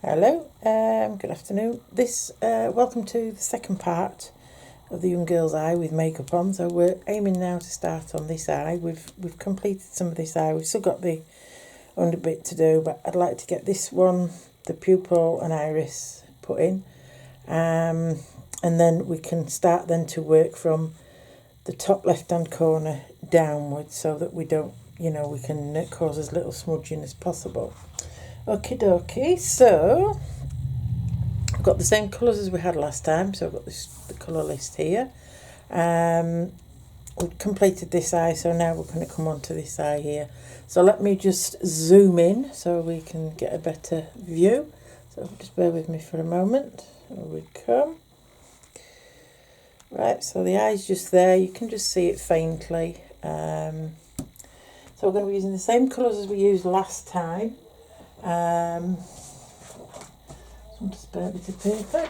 Hello, good afternoon. Welcome to the second part of the young girl's eye with makeup on. So we're aiming now to start on this eye. We've completed some of this eye. We've still got the under bit to do, but I'd like to get this one, the pupil and iris, put in, and then we can start then to work from the top left hand corner downwards, so that we don't, we can cause as little smudging as possible. Okie dokie, so I've got the same colours as we had last time, so I've got the colour list here. We've completed this eye, so now we're going to come on to this eye here. So let me just zoom in so we can get a better view. So just bear with me for a moment. Here we come. Right, so the eye's just there, you can just see it faintly. So we're going to be using the same colours as we used last time. Some spare bit of paper,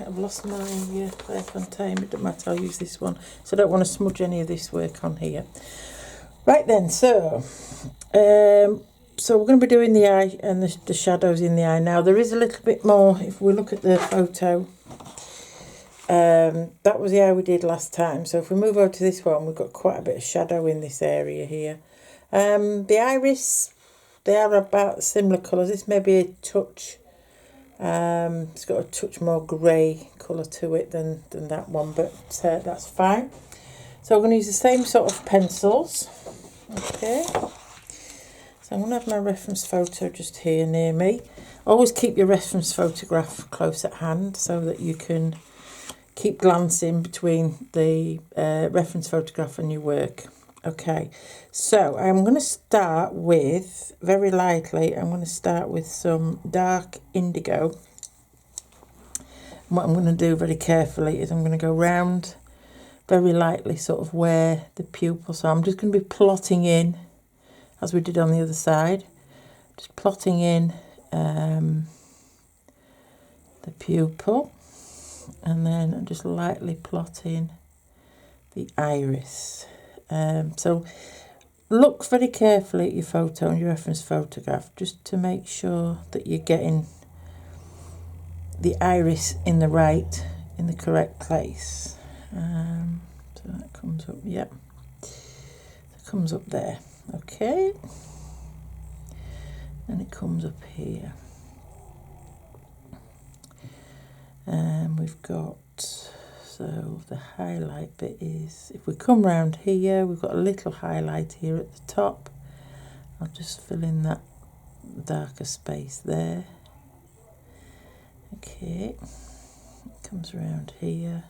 I've lost my clear container, it doesn't matter, I'll use this one, so I don't want to smudge any of this work on here. Right then, so we're going to be doing the eye and the shadows in the eye. Now there is a little bit more, if we look at the photo, that was the eye we did last time, so if we move over to this one, we've got quite a bit of shadow in this area here. The iris, they are about similar colours. This may be a touch, it's got a touch more grey colour to it than that one, but that's fine. So I'm going to use the same sort of pencils. Okay, so I'm going to have my reference photo just here near me. Always keep your reference photograph close at hand so that you can keep glancing between the reference photograph and your work. Okay, so I'm going to start with, very lightly, I'm going to start with some dark indigo. And what I'm going to do very carefully is I'm going to go round very lightly, sort of where the pupil, so I'm just going to be plotting in, as we did on the other side, just plotting in the pupil, and then I'm just lightly plotting the iris. So look very carefully at your photo and your reference photograph just to make sure that you're getting the iris in the correct place. So that comes up, yep, it comes up there, okay, and it comes up here, and we've got, so the highlight bit is, if we come round here, we've got a little highlight here at the top. I'll just fill in that darker space there. Okay, it comes around here.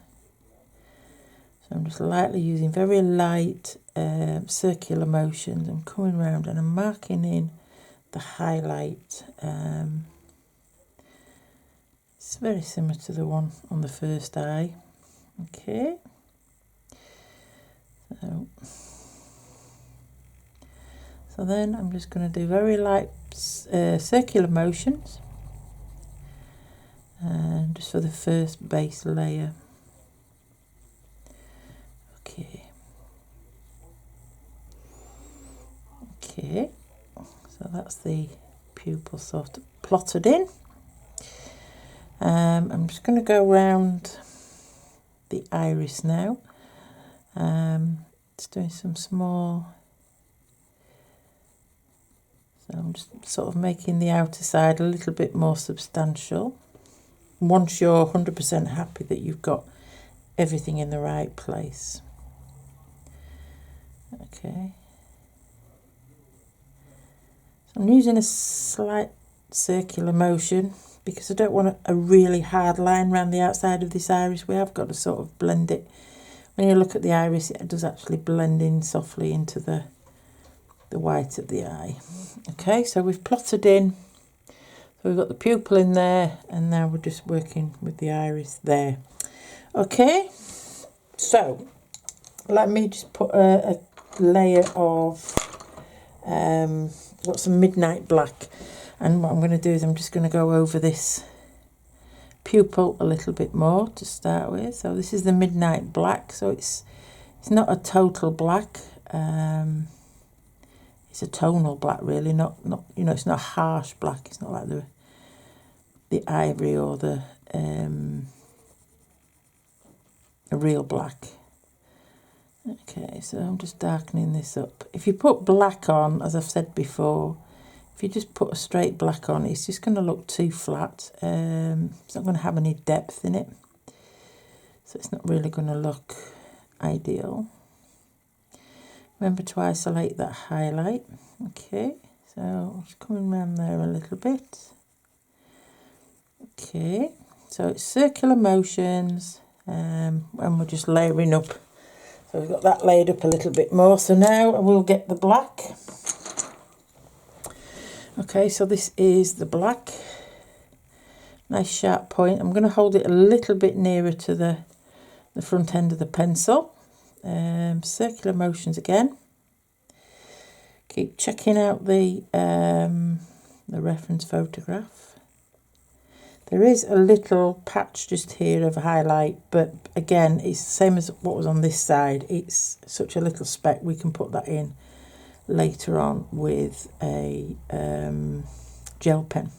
So I'm just lightly using very light circular motions. I'm coming round and I'm marking in the highlight. It's very similar to the one on the first eye. Okay, so then I'm just going to do very light circular motions, and just for the first base layer. Okay, so that's the pupil sort of plotted in. I'm just going to go round the iris now, just doing some small, so I'm just sort of making the outer side a little bit more substantial once you're 100% happy that you've got everything in the right place. Okay, so I'm using a slight circular motion because I don't want a really hard line around the outside of this iris. We have got to sort of blend it. When you look at the iris, it does actually blend in softly into the white of the eye. Okay, so we've plotted in. So we've got the pupil in there, and now we're just working with the iris there. Okay, so let me just put a layer of, got some midnight black. And what I'm going to do is I'm just going to go over this pupil a little bit more to start with. So this is the midnight black. So it's not a total black. It's a tonal black, really. Not it's not harsh black. It's not like the ivory or the real black. Okay, so I'm just darkening this up. If you put black on, as I've said before, if you just put a straight black on, it's just going to look too flat. It's not going to have any depth in it. So it's not really going to look ideal. Remember to isolate that highlight. Okay, so just coming around there a little bit. Okay, so it's circular motions, and we're just layering up. So we've got that laid up a little bit more. So now we'll get the black. Okay, so this is the black. Nice sharp point. I'm going to hold it a little bit nearer to the front end of the pencil. Circular motions again. Keep checking out the reference photograph. There is a little patch just here of highlight, but again, it's the same as what was on this side. It's such a little speck, we can put that in later on with a gel pen.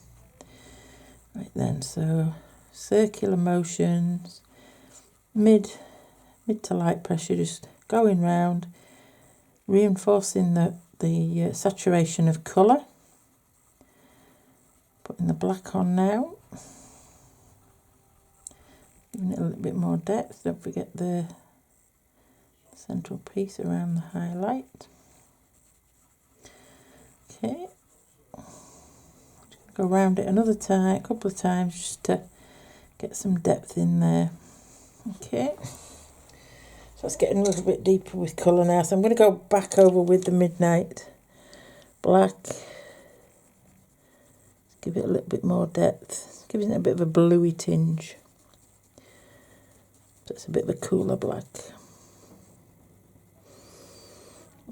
Right then, so circular motions, mid to light pressure, just going round, reinforcing the saturation of colour. Putting the black on now. Giving it a little bit more depth. Don't forget the central piece around the highlight. Okay. Go around it another time, a couple of times, just to get some depth in there. Okay. So it's getting a little bit deeper with colour now. So I'm going to go back over with the midnight black. Give it a little bit more depth. Giving it a bit of a bluey tinge. So it's a bit of a cooler black.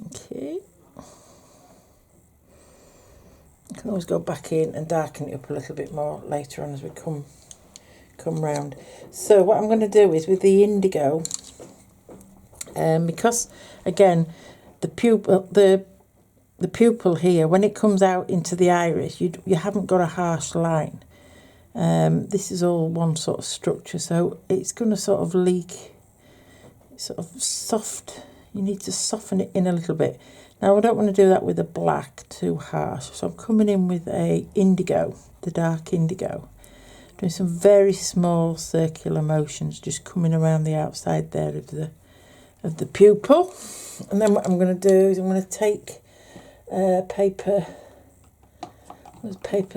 Okay. You can always go back in and darken it up a little bit more later on as we come round. So what I'm going to do is with the indigo, because again the pupil here, when it comes out into the iris, you haven't got a harsh line. This is all one sort of structure, so it's going to sort of leak, sort of soft. You need to soften it in a little bit. Now I don't want to do that with a black too harsh, so I'm coming in with a indigo, the dark indigo, doing some very small circular motions, just coming around the outside there of the pupil. And then what I'm going to do is I'm going to take paper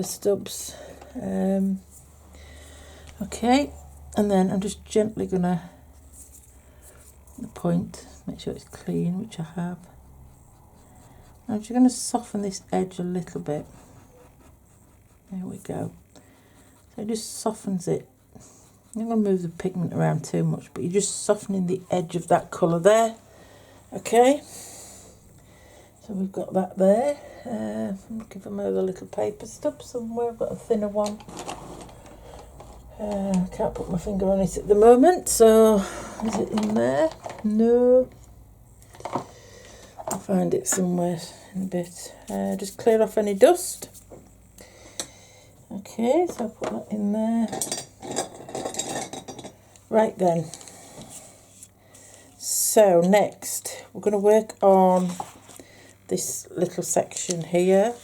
stubs. Okay, and then I'm just gently going to point, make sure it's clean, which I have. I'm just going to soften this edge a little bit. There we go. So it just softens it. I'm not going to move the pigment around too much, but you're just softening the edge of that colour there. Okay. So we've got that there. I'm looking for another little paper stub somewhere. I've got a thinner one. Can't put my finger on it at the moment. So is it in there? No. I'll find it somewhere in a bit. Just clear off any dust. Okay, so I'll put that in there. Right then. So next, we're going to work on this little section here.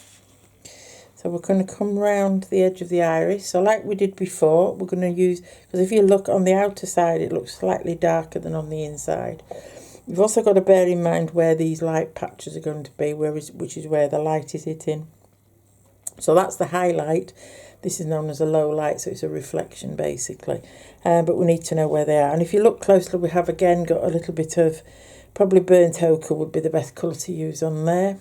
So we're going to come round the edge of the iris. So like we did before, we're going to use, because if you look on the outer side, it looks slightly darker than on the inside. You've also got to bear in mind where these light patches are going to be, which is where the light is hitting. So that's the highlight. This is known as a low light, so it's a reflection basically. But we need to know where they are. And if you look closely, we have again got a little bit of, probably burnt ochre would be the best colour to use on there.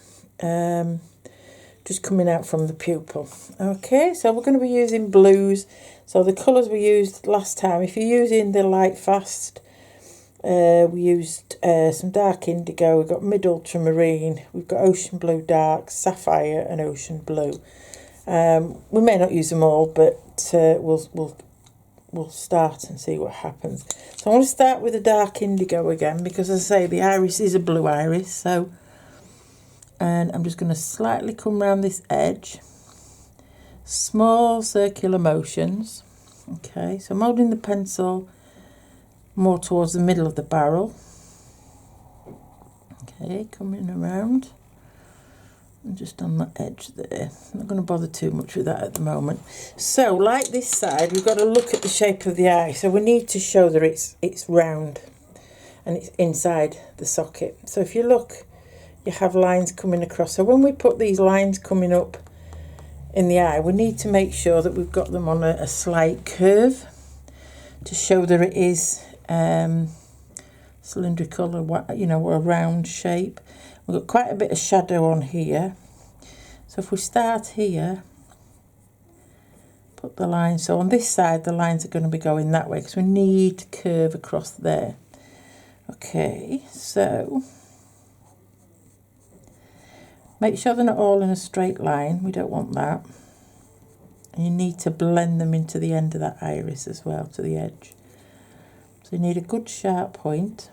Just coming out from the pupil. Okay, so we're going to be using blues. So the colours we used last time, if you're using the lightfast, we used some dark indigo, we've got mid ultramarine, we've got ocean blue dark, sapphire and ocean blue. We may not use them all, but we'll start and see what happens. So I want to start with the dark indigo again, because as I say, the iris is a blue iris. So, and I'm just going to slightly come around this edge. small circular motions. Okay, so I'm holding the pencil more towards the middle of the barrel. Okay, coming around and just on that edge there. I'm not going to bother too much with that at the moment. So like this side, we've got to look at the shape of the eye. So we need to show that it's round and it's inside the socket. So if you look, you have lines coming across. So when we put these lines coming up in the eye, we need to make sure that we've got them on a slight curve to show that it is cylindrical, or you know, a round shape. We've got quite a bit of shadow on here. So if we start here, put the line, so on this side the lines are going to be going that way because we need to curve across there. Okay, so make sure they're not all in a straight line, we don't want that. And you need to blend them into the end of that iris as well, to the edge. So you need a good sharp point.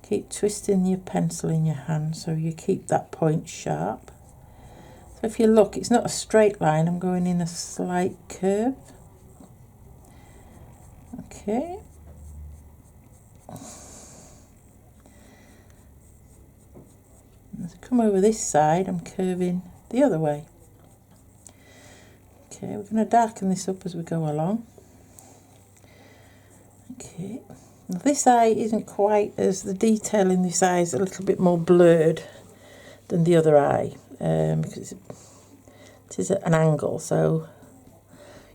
Keep twisting your pencil in your hand so you keep that point sharp. So if you look, it's not a straight line, I'm going in a slight curve. Okay. As I come over this side, I'm curving the other way. Okay, we're going to darken this up as we go along. Okay. Now this eye isn't quite as, the detail in this eye is a little bit more blurred than the other eye, because it is at an angle, so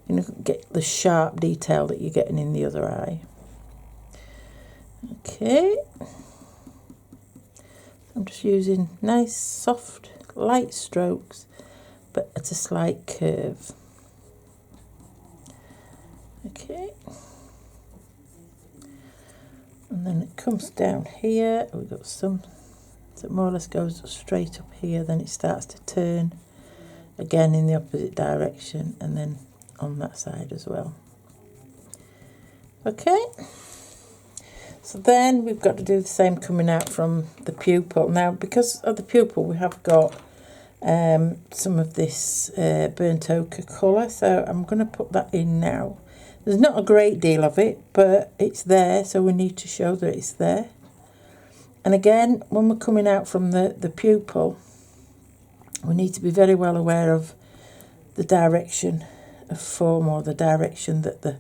you don't get the sharp detail that you're getting in the other eye. Okay, I'm just using nice soft light strokes but at a slight curve. Okay. And then it comes down here, we've got some, so it more or less goes straight up here, then it starts to turn again in the opposite direction, and then on that side as well. Okay, so then we've got to do the same coming out from the pupil. Now because of the pupil we have got some of this burnt ochre colour, so I'm going to put that in now. There's not a great deal of it, but it's there, so we need to show that it's there. And again, when we're coming out from the pupil, we need to be very well aware of the direction of form, or the direction that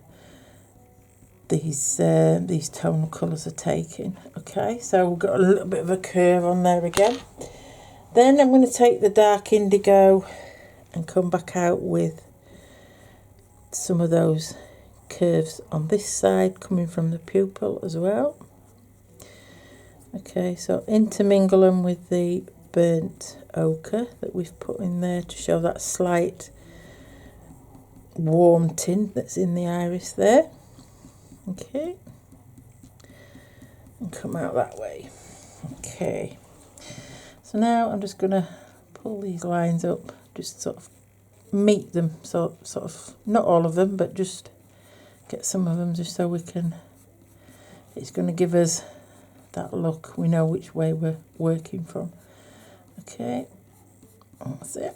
these tonal colours are taking. Okay, so we've got a little bit of a curve on there again. Then I'm going to take the dark indigo and come back out with some of those curves on this side coming from the pupil as well. Okay, so intermingle them with the burnt ochre that we've put in there to show that slight warm tint that's in the iris there. Okay, and come out that way. Okay, so now I'm just going to pull these lines up, just sort of meet them, sort of, not all of them, but just get some of them, just so we can, it's going to give us that look, we know which way we're working from. Okay, that's it.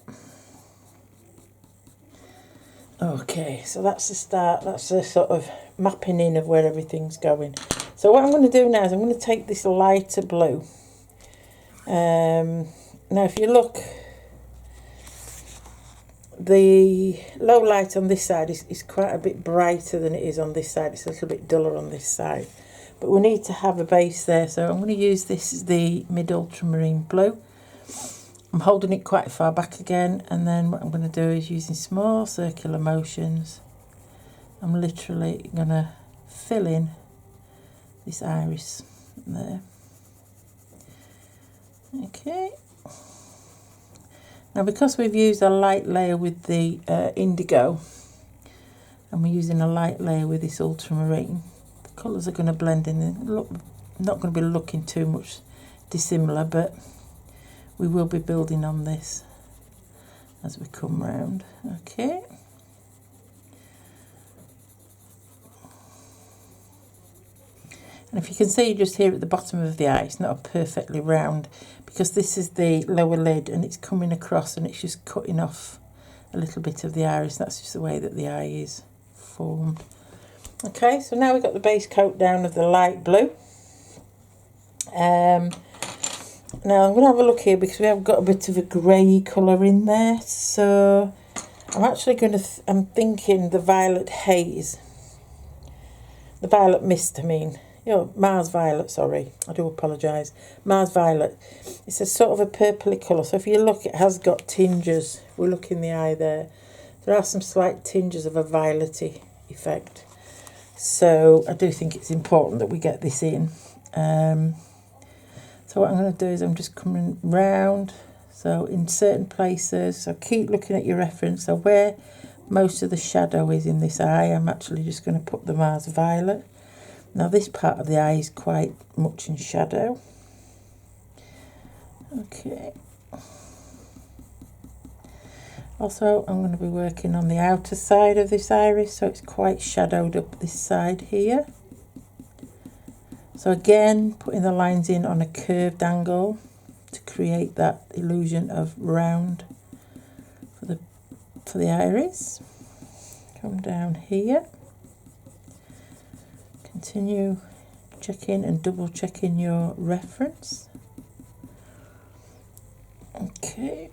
Okay, so that's the start, that's the sort of mapping in of where everything's going. So what I'm going to do now is I'm going to take this lighter blue. Now if you look, the low light on this side is quite a bit brighter than it is on this side. It's a little bit duller on this side, but we need to have a base there, so I'm going to use this as the mid ultramarine blue. I'm holding it quite far back again, and then what I'm going to do is, using small circular motions, I'm literally going to fill in this iris there. Okay. Now because we've used a light layer with the indigo, and we're using a light layer with this ultramarine, the colours are going to blend in. They're not going to be looking too much dissimilar, but we will be building on this as we come round. Okay. And if you can see just here at the bottom of the eye, it's not perfectly round, because this is the lower lid and it's coming across and it's just cutting off a little bit of the iris. That's just the way that the eye is formed. Okay, so now we've got the base coat down of the light blue. Now I'm going to have a look here because we have got a bit of a grey colour in there. So I'm actually going to, I'm thinking the violet haze. The violet mist, I mean. You know, Mars violet, sorry. I do apologise. Mars violet. It's a sort of a purpley colour. So if you look, it has got tinges. If we look in the eye there, there are some slight tinges of a violetty effect. So I do think it's important that we get this in. So what I'm going to do is I'm just coming round. So in certain places, so keep looking at your reference. So where most of the shadow is in this eye, I'm actually just going to put the Mars violet. Now this part of the eye is quite much in shadow. Okay. Also, I'm going to be working on the outer side of this iris, so it's quite shadowed up this side here. So again, putting the lines in on a curved angle to create that illusion of round for the iris. Come down here. Continue checking and double checking your reference. Okay.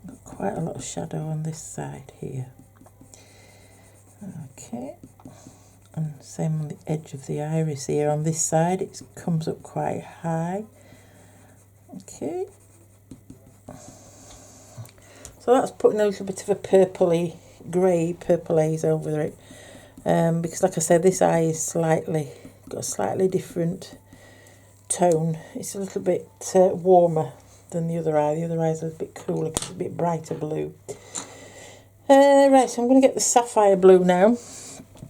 Got quite a lot of shadow on this side here. Okay. And same on the edge of the iris here. On this side, it comes up quite high. Okay. So that's putting a little bit of a purpley, grey, purple haze over it. Because like I said, this eye is got a slightly different tone. It's a little bit warmer than the other eye. The other eye is a little bit cooler because it's a bit brighter blue. Right, so I'm going to get the sapphire blue now.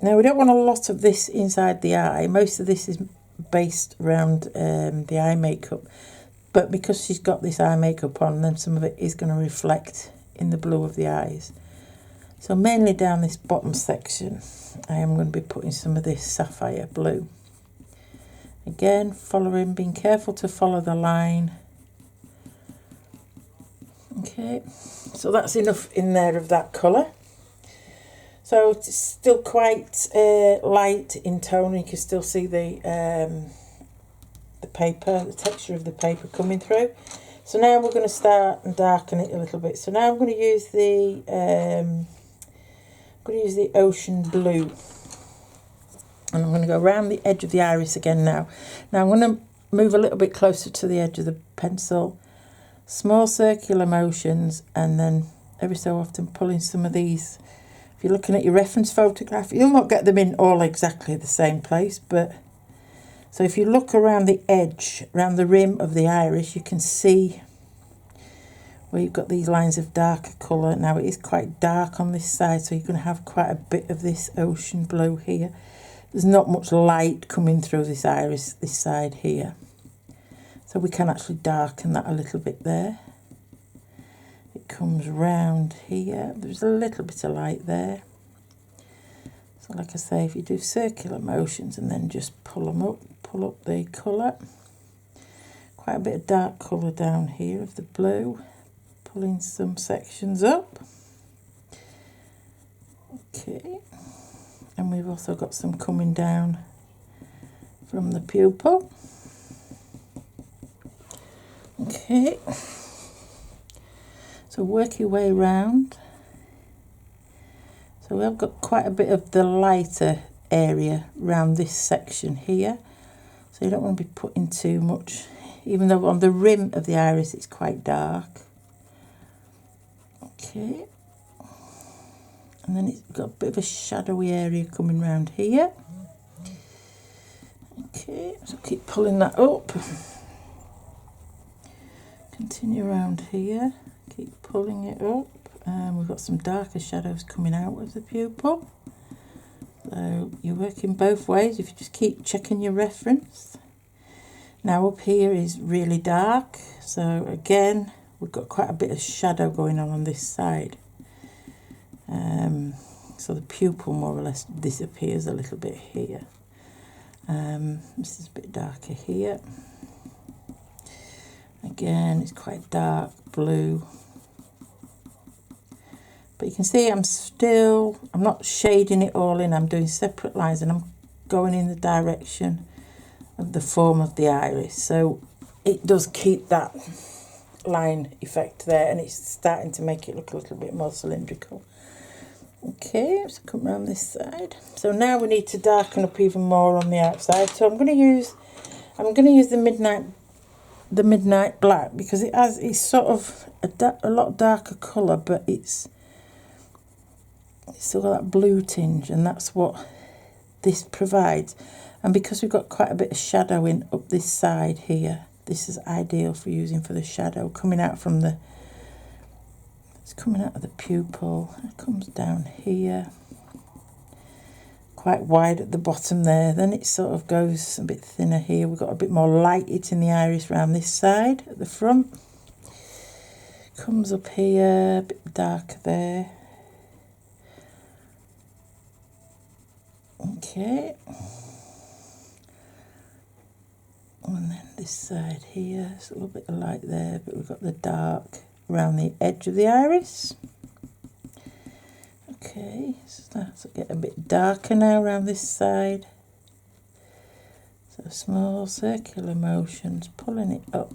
Now, we don't want a lot of this inside the eye. Most of this is based around the eye makeup. But because she's got this eye makeup on, then some of it is going to reflect in the blue of the eyes. So mainly down this bottom section, I am going to be putting some of this sapphire blue. Again, following, being careful to follow the line. Okay, so that's enough in there of that colour. So it's still quite light in tone. You can still see the paper, the texture of the paper coming through. So now we're going to start and darken it a little bit. So now I'm going to use the ocean blue, and I'm going to go around the edge of the iris again now. Now I'm going to move a little bit closer to the edge of the pencil, small circular motions, and then every so often pulling some of these. If you're looking at your reference photograph, you'll not get them in all exactly the same place, but so if you look around the edge, around the rim of the iris, you can see where you've got these lines of darker colour. Now it is quite dark on this side, so you're going to have quite a bit of this ocean blue here. There's not much light coming through this iris, this side here. So we can actually darken that a little bit there. It comes round here. There's a little bit of light there. So like I say, if you do circular motions and then just pull them up, pull up the colour. Quite a bit of dark colour down here of the blue. Pulling some sections up. Okay. And we've also got some coming down from the pupil. Okay. So work your way round. So we've got quite a bit of the lighter area around this section here. So you don't want to be putting too much, even though on the rim of the iris it's quite dark. Okay. And then it's got a bit of a shadowy area coming round here. Okay, so keep pulling that up. Continue around here. Keep pulling it up. We've got some darker shadows coming out of the pupil. So you're working both ways if you just keep checking your reference. Now up here is really dark. So again, we've got quite a bit of shadow going on this side. so the pupil more or less disappears a little bit here. This is a bit darker here. Again, it's quite dark blue. But you can see I'm not shading it all in. I'm doing separate lines and I'm going in the direction of the form of the iris. So it does keep that line effect there, and it's starting to make it look a little bit more cylindrical. Okay, let's come around this side. So now we need to darken up even more on the outside. So I'm going to use the midnight black, because it's sort of a lot darker colour, but it's still got that blue tinge, and that's what this provides. And because we've got quite a bit of shadowing up this side here, this is ideal for using for the shadow coming out from the. It's coming out of the pupil. It comes down here, quite wide at the bottom there. Then it sort of goes a bit thinner here. We've got a bit more light hitting the iris around this side at the front. Comes up here, a bit darker there. Okay. And then this side here, there's a little bit of light there, but we've got the dark around the edge of the iris. Okay, starts to get a bit darker now around this side. So small circular motions, pulling it up.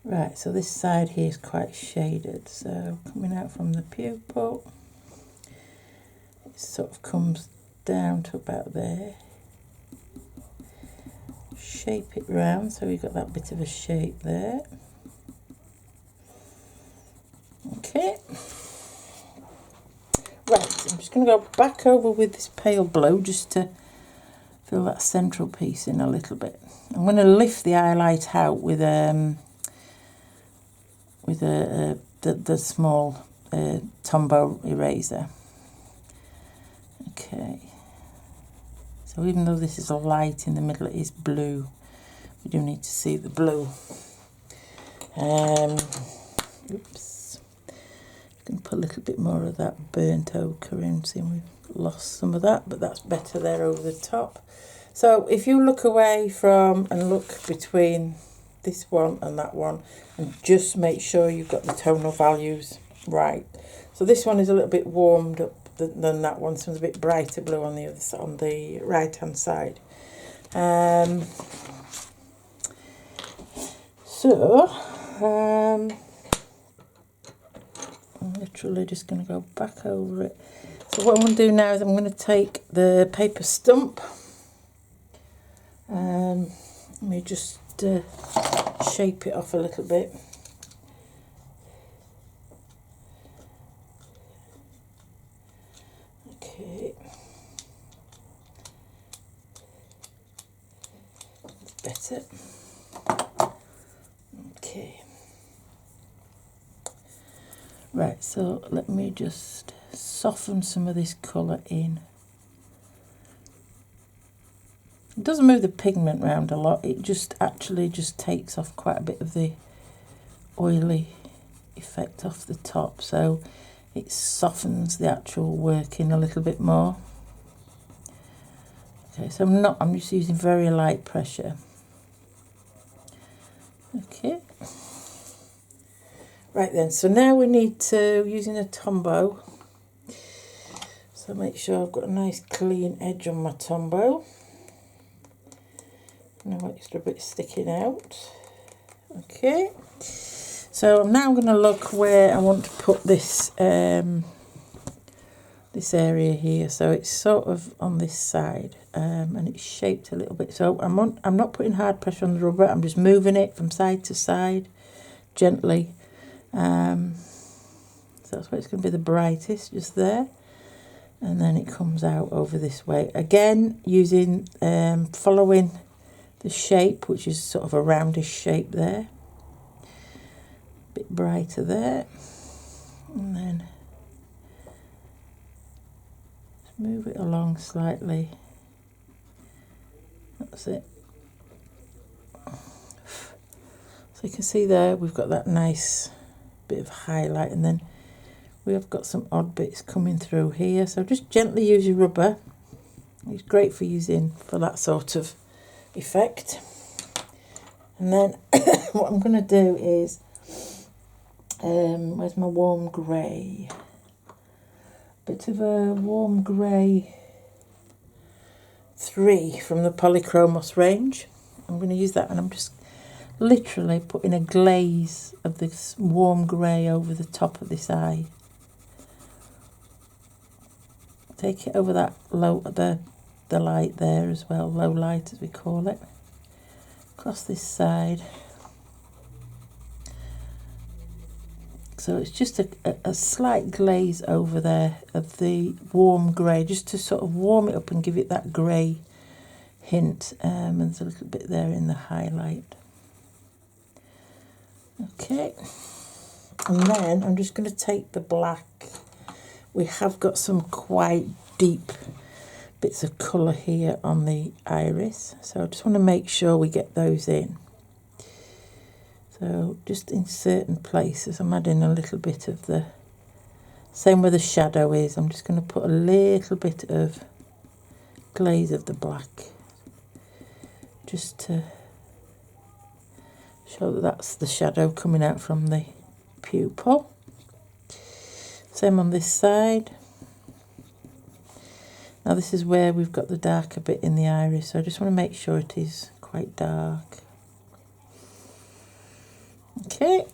Right, so this side here is quite shaded. So coming out from the pupil, it sort of comes down to about there. Shape it round so we've got that bit of a shape there. Okay. Right, I'm just going to go back over with this pale blue just to fill that central piece in a little bit. I'm going to lift the highlight out with the small Tombow eraser. Okay. So even though this is a light in the middle, it is blue. We do need to see the blue. Oops. I can put a little bit more of that burnt ochre in. See, we've lost some of that, but that's better there over the top. So if you look away from and look between this one and that one, and just make sure you've got the tonal values right. So this one is a little bit warmed up than that one. This one's a bit brighter blue on the other side, on the right hand side. I'm literally just going to go back over it. So what I'm going to do now is I'm going to take the paper stump. Let me just shape it off a little bit. Okay. That's better. Okay. Right, so let me just soften some of this colour in. It doesn't move the pigment around a lot, it just actually just takes off quite a bit of the oily effect off the top, so it softens the actual work in a little bit more. Okay, so I'm just using very light pressure. Okay. Right then, so now we need to, using a Tombow, so make sure I've got a nice clean edge on my Tombow. No extra bit sticking out. Okay, so I'm now going to look where I want to put this this area here. So it's sort of on this side, and it's shaped a little bit. So I'm not putting hard pressure on the rubber. I'm just moving it from side to side gently. So that's where it's going to be the brightest, just there. And then it comes out over this way. Again, using following the shape, which is sort of a roundish shape there. A bit brighter there. And then just move it along slightly. That's it. So you can see there we've got that nice bit of highlight, and then we have got some odd bits coming through here. So just gently use your rubber. It's great for using for that sort of effect. And then what I'm going to do is, where's my warm grey? Bit of a warm grey 3 from the Polychromos range. I'm going to use that, and I'm just literally putting a glaze of this warm grey over the top of this eye. Take it over that low, the light there as well, low light as we call it, across this side. So it's just a slight glaze over there of the warm grey, just to sort of warm it up and give it that grey hint. And there's a little bit there in the highlight. Okay, and then I'm just going to take the black. We have got some quite deep bits of colour here on the iris, so I just want to make sure we get those in. So just in certain places I'm adding a little bit of the same where the shadow is. I'm just going to put a little bit of glaze of the black just to show that that's the shadow coming out from the pupil. Same on this side. Now this is where we've got the darker bit in the iris, so I just want to make sure it is quite dark. Okay.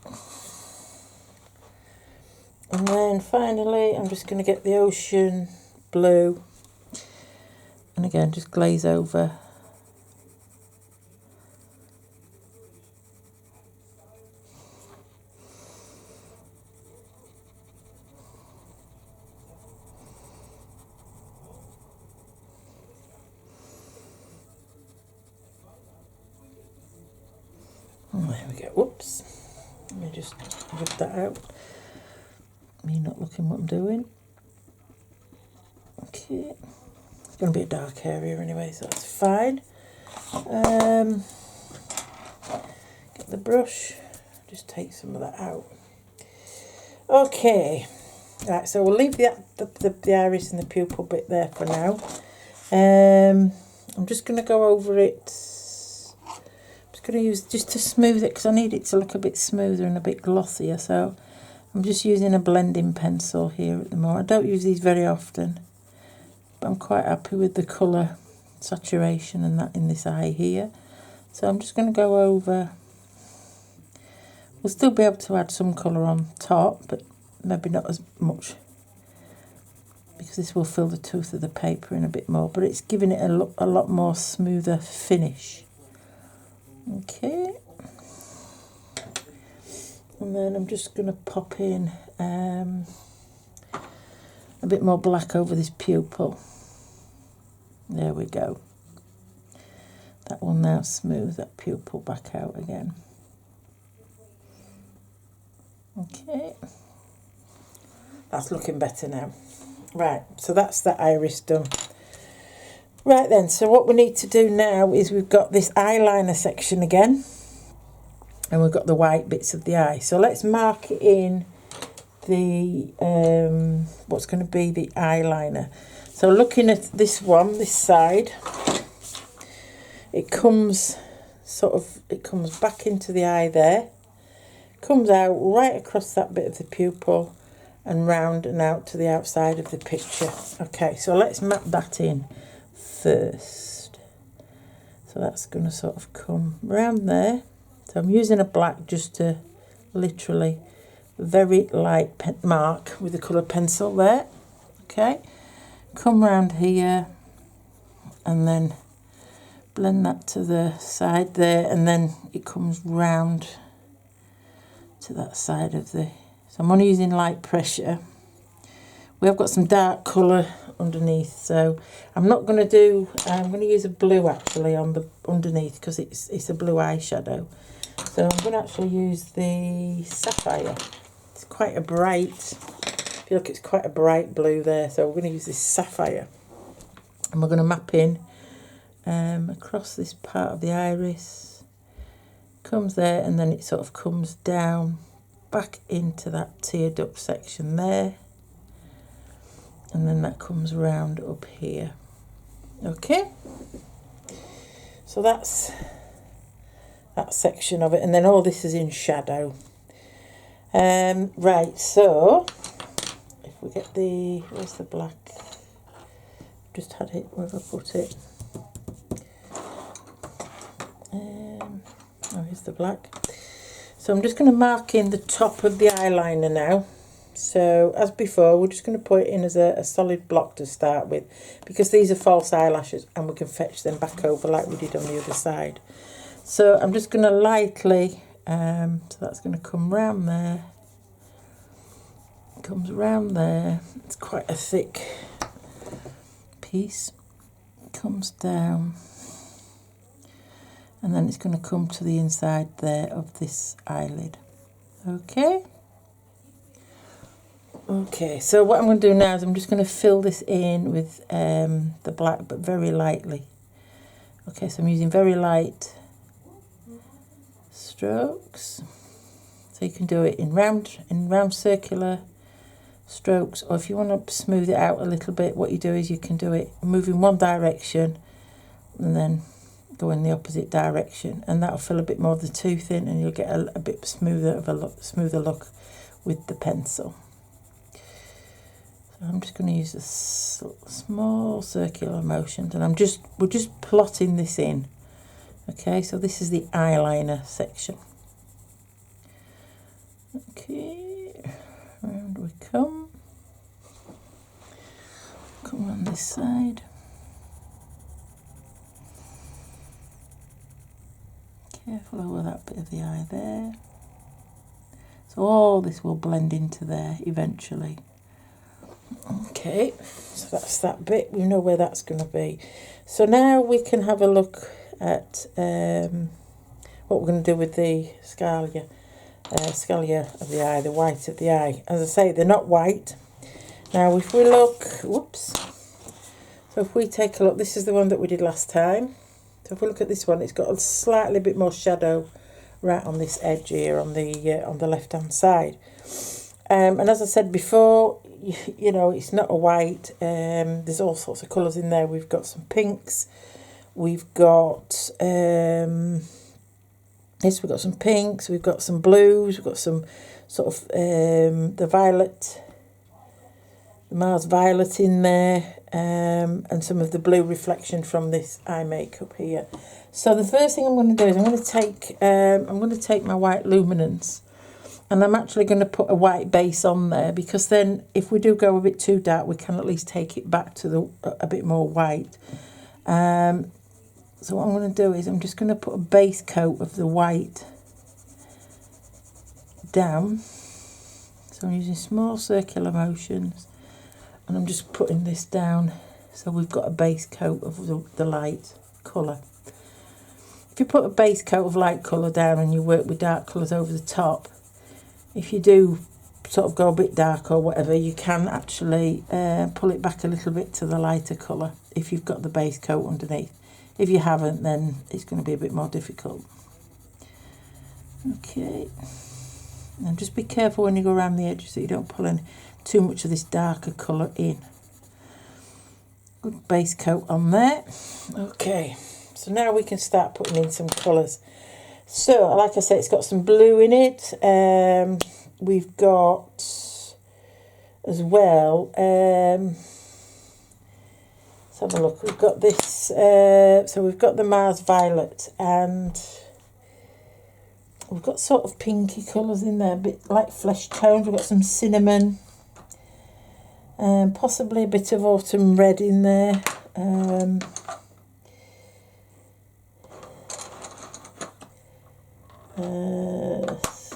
And then finally I'm just going to get the ocean blue, and again just glaze over. There we go. Whoops. Let me just rub that out. Me not looking what I'm doing. Okay. It's going to be a dark area anyway, so that's fine. Get the brush. Just take some of that out. Okay. Right, so we'll leave the iris and the pupil bit there for now. I'm just going to go over it. Going to use just to smooth it because I need it to look a bit smoother and a bit glossier, so I'm just using a blending pencil here at the moment. I don't use these very often, but I'm quite happy with the colour saturation and that in this eye here, so I'm just going to go over. We'll still be able to add some colour on top, but maybe not as much because this will fill the tooth of the paper in a bit more, but it's giving it a lot more smoother finish. Okay, and then I'm just going to pop in a bit more black over this pupil. There we go. That will now smooth that pupil back out again. Okay, that's looking better now. Right, so that's the iris done. Right then, so what we need to do now is we've got this eyeliner section again, and we've got the white bits of the eye. So let's mark it in the what's going to be the eyeliner. So looking at this one, this side, it comes back into the eye there, comes out right across that bit of the pupil and round and out to the outside of the picture. Okay, so let's map that in first. So that's going to sort of come round there. So I'm using a black just to literally very light mark with the colour pencil there. Okay, come round here and then blend that to the side there, and then it comes round to that side of the. So I'm only using light pressure. We have got some dark colour underneath, so I'm not going to do. I'm going to use a blue actually on the underneath because it's a blue eyeshadow. So I'm going to actually use the sapphire. It's quite a bright. If you look, it's quite a bright blue there. So we're going to use this sapphire, and we're going to map in across this part of the iris. Comes there, and then it sort of comes down back into that tear duct section there, and then that comes round up here. Okay, so that's that section of it, and then all this is in shadow. Right, so if we get the, where's the black? Just had it, where have I put it? Oh, here's the black. So I'm just going to mark in the top of the eyeliner now. So as before, we're just going to put it in as a solid block to start with, because these are false eyelashes and we can fetch them back over like we did on the other side. So I'm just going to lightly, so that's going to come round there, comes round there. It's quite a thick piece, comes down, and then it's going to come to the inside there of this eyelid. Okay. Okay, so what I'm going to do now is I'm just going to fill this in with the black, but very lightly. Okay, so I'm using very light strokes. So you can do it in round circular strokes, or if you want to smooth it out a little bit, what you do is you can do it move in one direction and then go in the opposite direction, and that'll fill a bit more of the tooth in, and you'll get a bit smoother look with the pencil. So I'm just going to use a small circular motions, and we're just plotting this in. Okay, so this is the eyeliner section. Okay, round we come on this side. Careful over that bit of the eye there. So all this will blend into there eventually. Okay, so that's that bit. We know where that's going to be. So now we can have a look at what we're going to do with the scalia of the eye, the white of the eye. As I say, they're not white. Now if we look, whoops. So if we take a look, this is the one that we did last time. So if we look at this one, it's got a slightly bit more shadow right on this edge here on the left hand side. And as I said before, you know, it's not a white. There's all sorts of colours in there. We've got some pinks. We've got yes, we've got some pinks. We've got some blues. We've got some sort of the violet, the Mars violet in there, and some of the blue reflection from this eye makeup here. So the first thing I'm going to do is I'm going to take my white luminance, and I'm actually going to put a white base on there, because then if we do go a bit too dark, we can at least take it back to a bit more white. So what I'm going to do is I'm just going to put a base coat of the white down. So I'm using small circular motions, and I'm just putting this down so we've got a base coat of the light colour. If you put a base coat of light colour down and you work with dark colours over the top, if you do sort of go a bit dark or whatever, you can actually pull it back a little bit to the lighter colour if you've got the base coat underneath. If you haven't, then it's going to be a bit more difficult. Okay, and just be careful when you go around the edges that you don't pull in too much of this darker colour in. Good base coat on there. Okay, so now we can start putting in some colours. So, like I said, it's got some blue in it. We've got, as well, let's have a look. We've got this, so we've got the Mars violet, and we've got sort of pinky colours in there, a bit like flesh tones. We've got some cinnamon, possibly a bit of autumn red in there.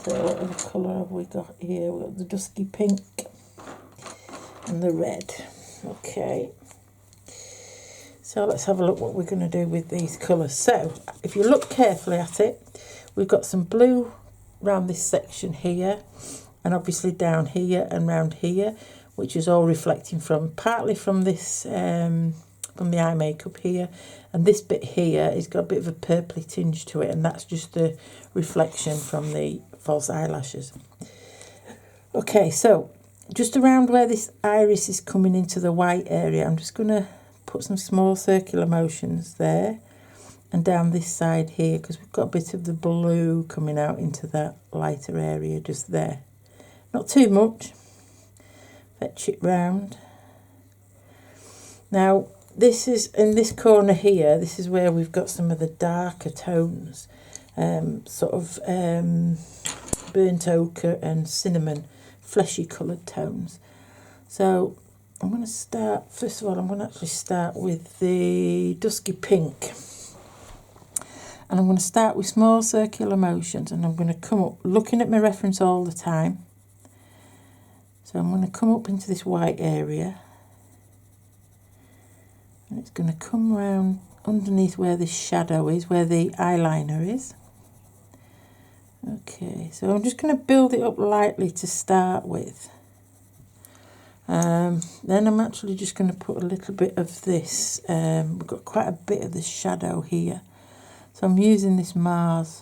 So what other colour have we got here? We've got the dusky pink and the red. Okay. So let's have a look what we're going to do with these colours. So if you look carefully at it, we've got some blue around this section here, and obviously down here and round here, which is all reflecting partly from this, from the eye makeup here, and this bit here has got a bit of a purpley tinge to it, and that's just the reflection from the false eyelashes. Okay, so just around where this iris is coming into the white area, I'm just going to put some small circular motions there and down this side here, because we've got a bit of the blue coming out into that lighter area just there. Not too much. Fetch it round. Now, this is in this corner here, this is where we've got some of the darker tones, sort of burnt ochre and cinnamon, fleshy coloured tones. So I'm going to start, first of all, I'm going to actually start with the dusky pink. And I'm going to start with small circular motions, and I'm going to come up, looking at my reference all the time. So I'm going to come up into this white area. And it's going to come round underneath where this shadow is, where the eyeliner is. Okay, so I'm just going to build it up lightly to start with. Then I'm actually just going to put a little bit of this. We've got quite a bit of the shadow here. So I'm using this Mars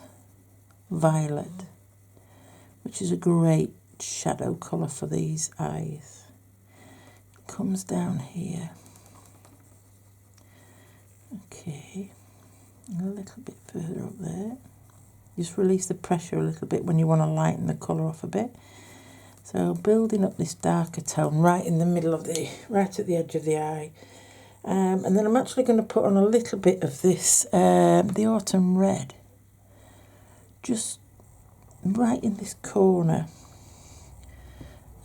Violet, which is a great shadow colour for these eyes. It comes down here. Okay, a little bit further up there. Just release the pressure a little bit when you want to lighten the colour off a bit. So building up this darker tone right in the middle of right at the edge of the eye. And then I'm actually going to put on a little bit of this, the Autumn Red, just right in this corner,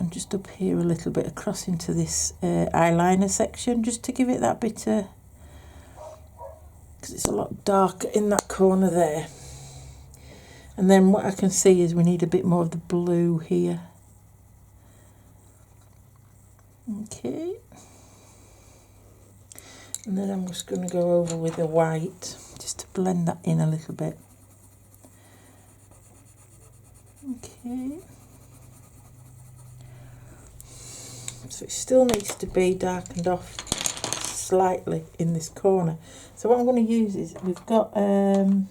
and just up here a little bit across into this eyeliner section, just to give it that bit of, because it's a lot darker in that corner there. And then what I can see is we need a bit more of the blue here. Okay. And then I'm just going to go over with the white, just to blend that in a little bit. Okay. So it still needs to be darkened off slightly in this corner. So what I'm going to use is, we've got, I'm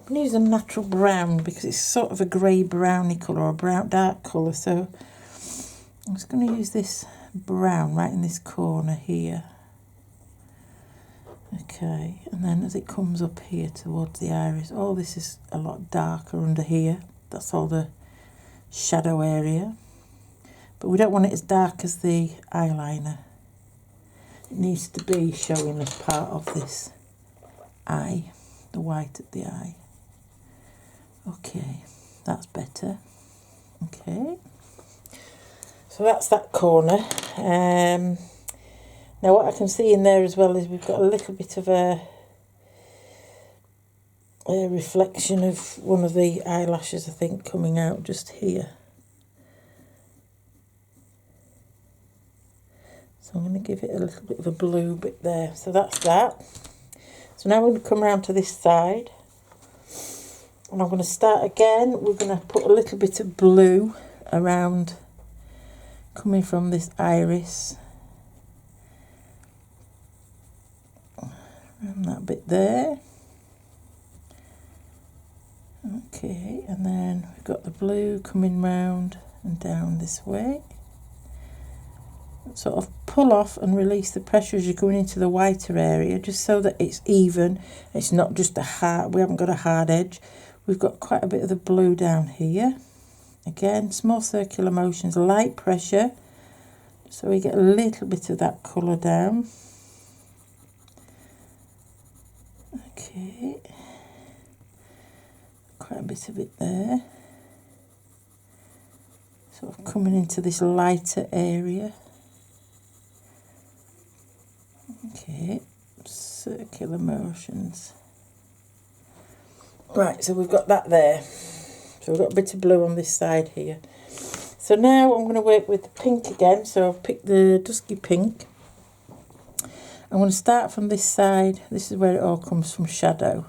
going to use a natural brown, because it's sort of a grey browny colour, or a brown dark colour. So I'm just going to use this brown right in this corner here. Okay, and then as it comes up here towards the iris, oh, this is a lot darker under here. That's all the shadow area. But we don't want it as dark as the eyeliner. It needs to be showing as part of this eye, the white at the eye. Okay, that's better. Okay, so that's that corner. Now what I can see in there as well is we've got a little bit of a reflection of one of the eyelashes, I think, coming out just here. So I'm going to give it a little bit of a blue bit there. So that's that. So now we're going to come around to this side. And I'm going to start again. We're going to put a little bit of blue around, coming from this iris. And that bit there. Okay, and then we've got the blue coming round and down this way. Sort of pull off and release the pressure as you're going into the whiter area, just so that it's even. It's not just a hard, we haven't got a hard edge. We've got quite a bit of the blue down here. Again, small circular motions, light pressure, so we get a little bit of that colour down. Okay, quite a bit of it there. Sort of coming into this lighter area. Okay, circular motions. Right, so we've got that there. So we've got a bit of blue on this side here. So now I'm going to work with the pink again. So I've picked the dusky pink. I'm going to start from this side. This is where it all comes from, shadow.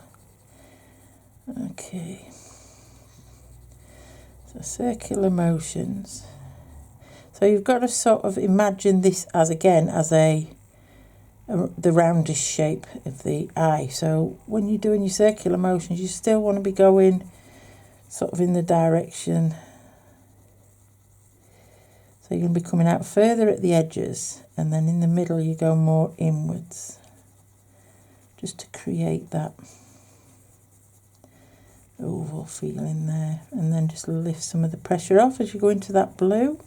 Okay. So circular motions. So you've got to sort of imagine this as, again, as the roundish shape of the eye. So when you're doing your circular motions, you still want to be going sort of in the direction So you're going to be coming out further at the edges, and then in the middle you go more inwards, just to create that oval feeling there, and then just lift some of the pressure off as you go into that blue.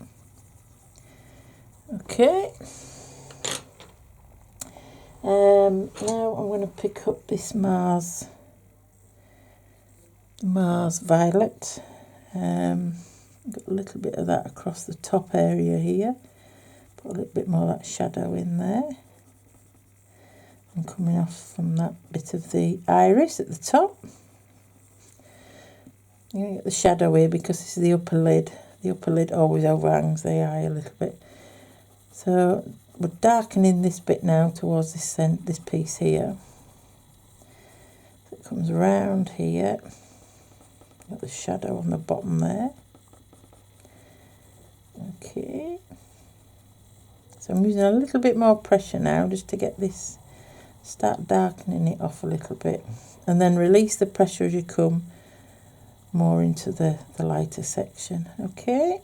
Okay. Now I'm going to pick up this Mars Violet. Got a little bit of that across the top area here. Put a little bit more of that shadow in there. And coming off from that bit of the iris at the top. You're going to get the shadow here because this is the upper lid. The upper lid always overhangs the eye a little bit. So we're darkening this bit now towards this piece here. So it comes around here. Got the shadow on the bottom there. Okay. So I'm using a little bit more pressure now just to get this, start darkening it off a little bit. And then release the pressure as you come more into the lighter section. Okay.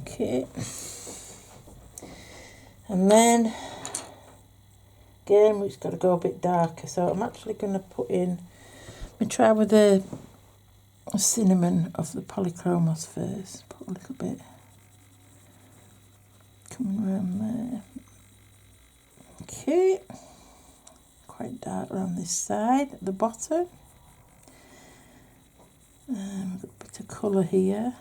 Okay. And then again we've got to go a bit darker, so I'm actually going to put in, let me try with the cinnamon of the polychromos first. Put a little bit coming around there. Okay, quite dark around this side at the bottom. We've got a bit of colour here.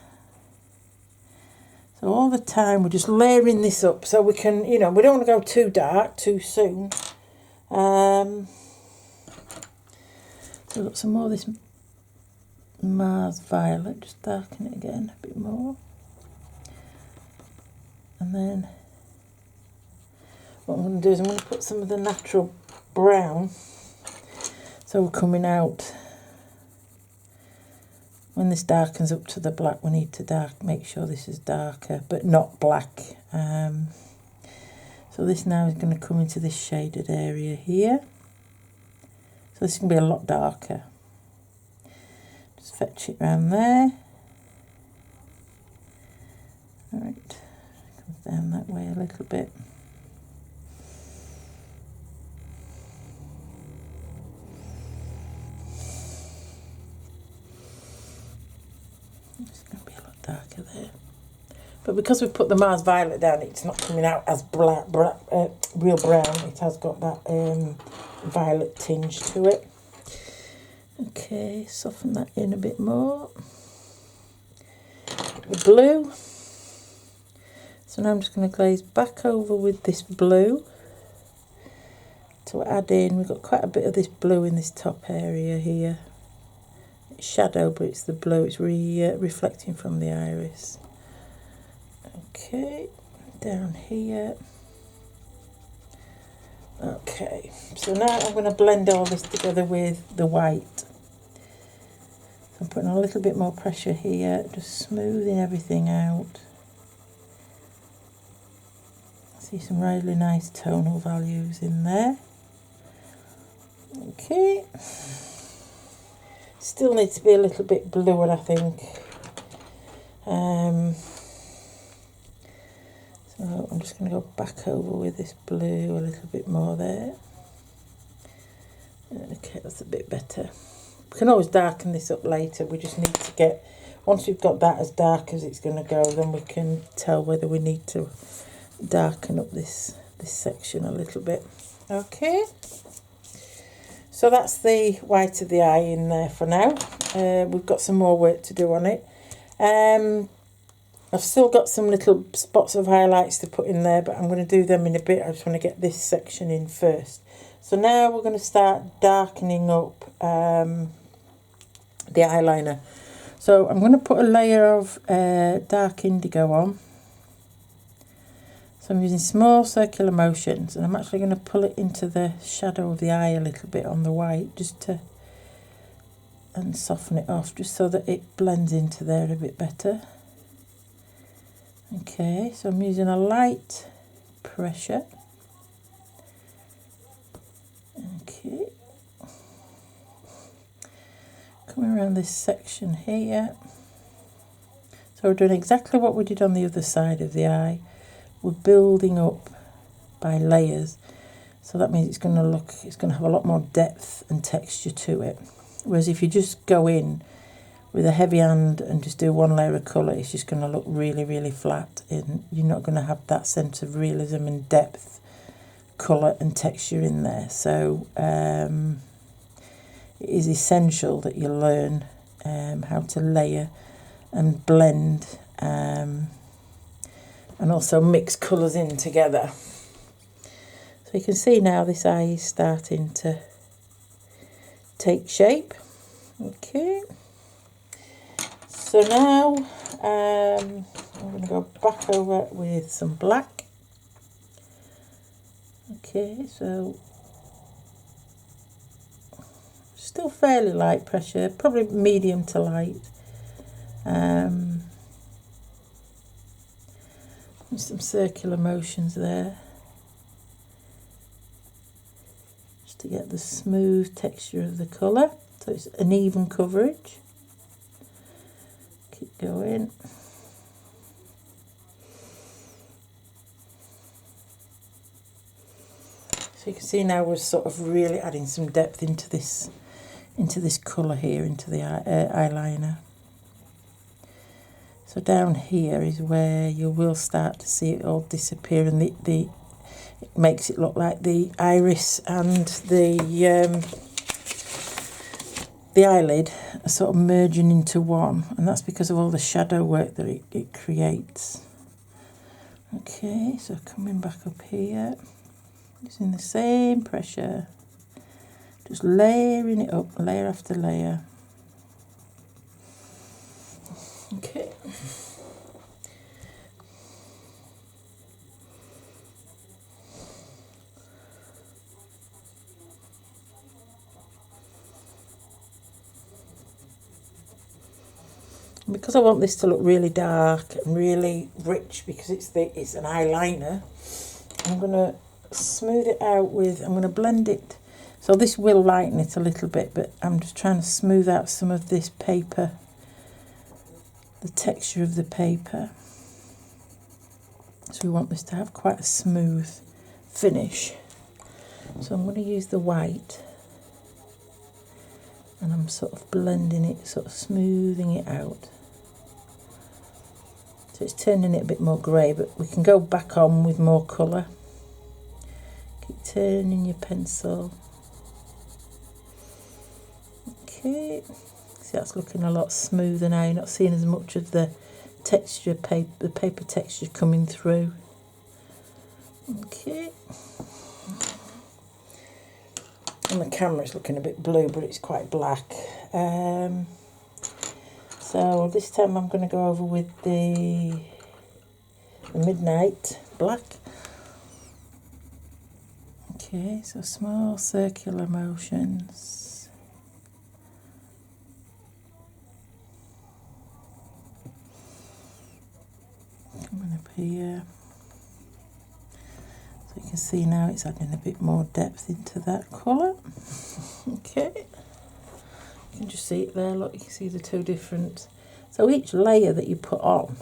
So all the time we're just layering this up so we can, you know, we don't want to go too dark too soon. So we've got some more of this Mars Violet, just darken it again a bit more. And then what I'm going to do is I'm going to put some of the natural brown. So we're coming out, when this darkens up to the black, we need to make sure this is darker, but not black. So this now is going to come into this shaded area here. So this is going to be a lot darker. Just fetch it around there. Alright, comes down that way a little bit. It's going to be a lot darker there. But because we've put the Mars Violet down, it's not coming out as real brown. It has got that violet tinge to it. Okay, soften that in a bit more. The blue. So now I'm just going to glaze back over with this blue to add in. We've got quite a bit of this blue in this top area here. It's shadow, but it's the blue. It's reflecting from the iris. Okay, down here. Okay, so now I'm going to blend all this together with the white. So I'm putting a little bit more pressure here, just smoothing everything out. See some really nice tonal values in there. Okay. Still needs to be a little bit bluer, I think. So I'm just going to go back over with this blue a little bit more there. Okay, that's a bit better. We can always darken this up later. We just need to get, once we've got that as dark as it's going to go, then we can tell whether we need to darken up this section a little bit. Okay. So that's the white of the eye in there for now. We've got some more work to do on it. I've still got some little spots of highlights to put in there, but I'm going to do them in a bit. I just want to get this section in first. So now we're going to start darkening up the eyeliner. So I'm going to put a layer of dark indigo on. So I'm using small circular motions, and I'm actually going to pull it into the shadow of the eye a little bit on the white, and soften it off, just so that it blends into there a bit better. Okay, so I'm using a light pressure. Okay. Coming around this section here. So we're doing exactly what we did on the other side of the eye. We're building up by layers. So that means it's going to have a lot more depth and texture to it. Whereas if you just go in with a heavy hand and just do one layer of colour, it's just going to look really, really flat. And you're not going to have that sense of realism and depth, colour and texture in there. So it is essential that you learn how to layer and blend and also mix colours in together. So you can see now this eye is starting to take shape. Okay. So now I'm going to go back over with some black. Okay, so still fairly light pressure, probably medium to light. Some circular motions there, just to get the smooth texture of the colour, so it's an even coverage. Keep going. So you can see now we're sort of really adding some depth into this colour here, into the eyeliner. So down here is where you will start to see it all disappear, and it makes it look like the iris and the eyelid are sort of merging into one, and that's because of all the shadow work that it creates. Okay, so coming back up here, using the same pressure, just layering it up, layer after layer. Okay. Because I want this to look really dark and really rich, because it's an eyeliner, I'm going to smooth it out with, I'm going to blend it. So this will lighten it a little bit, but I'm just trying to smooth out some of this paper, the texture of the paper. So we want this to have quite a smooth finish. So I'm going to use the white, and I'm sort of blending it, sort of smoothing it out. So it's turning it a bit more grey, but we can go back on with more colour. Keep turning your pencil. Okay, see, that's looking a lot smoother now. You're not seeing as much of the texture, the paper texture coming through. Okay. On the camera it's looking a bit blue, but it's quite black. So this time I'm going to go over with the midnight black. Okay, so small circular motions. Coming up here. So you can see now it's adding a bit more depth into that colour. Okay. You can just see it there, look, you can see the two different. So each layer that you put on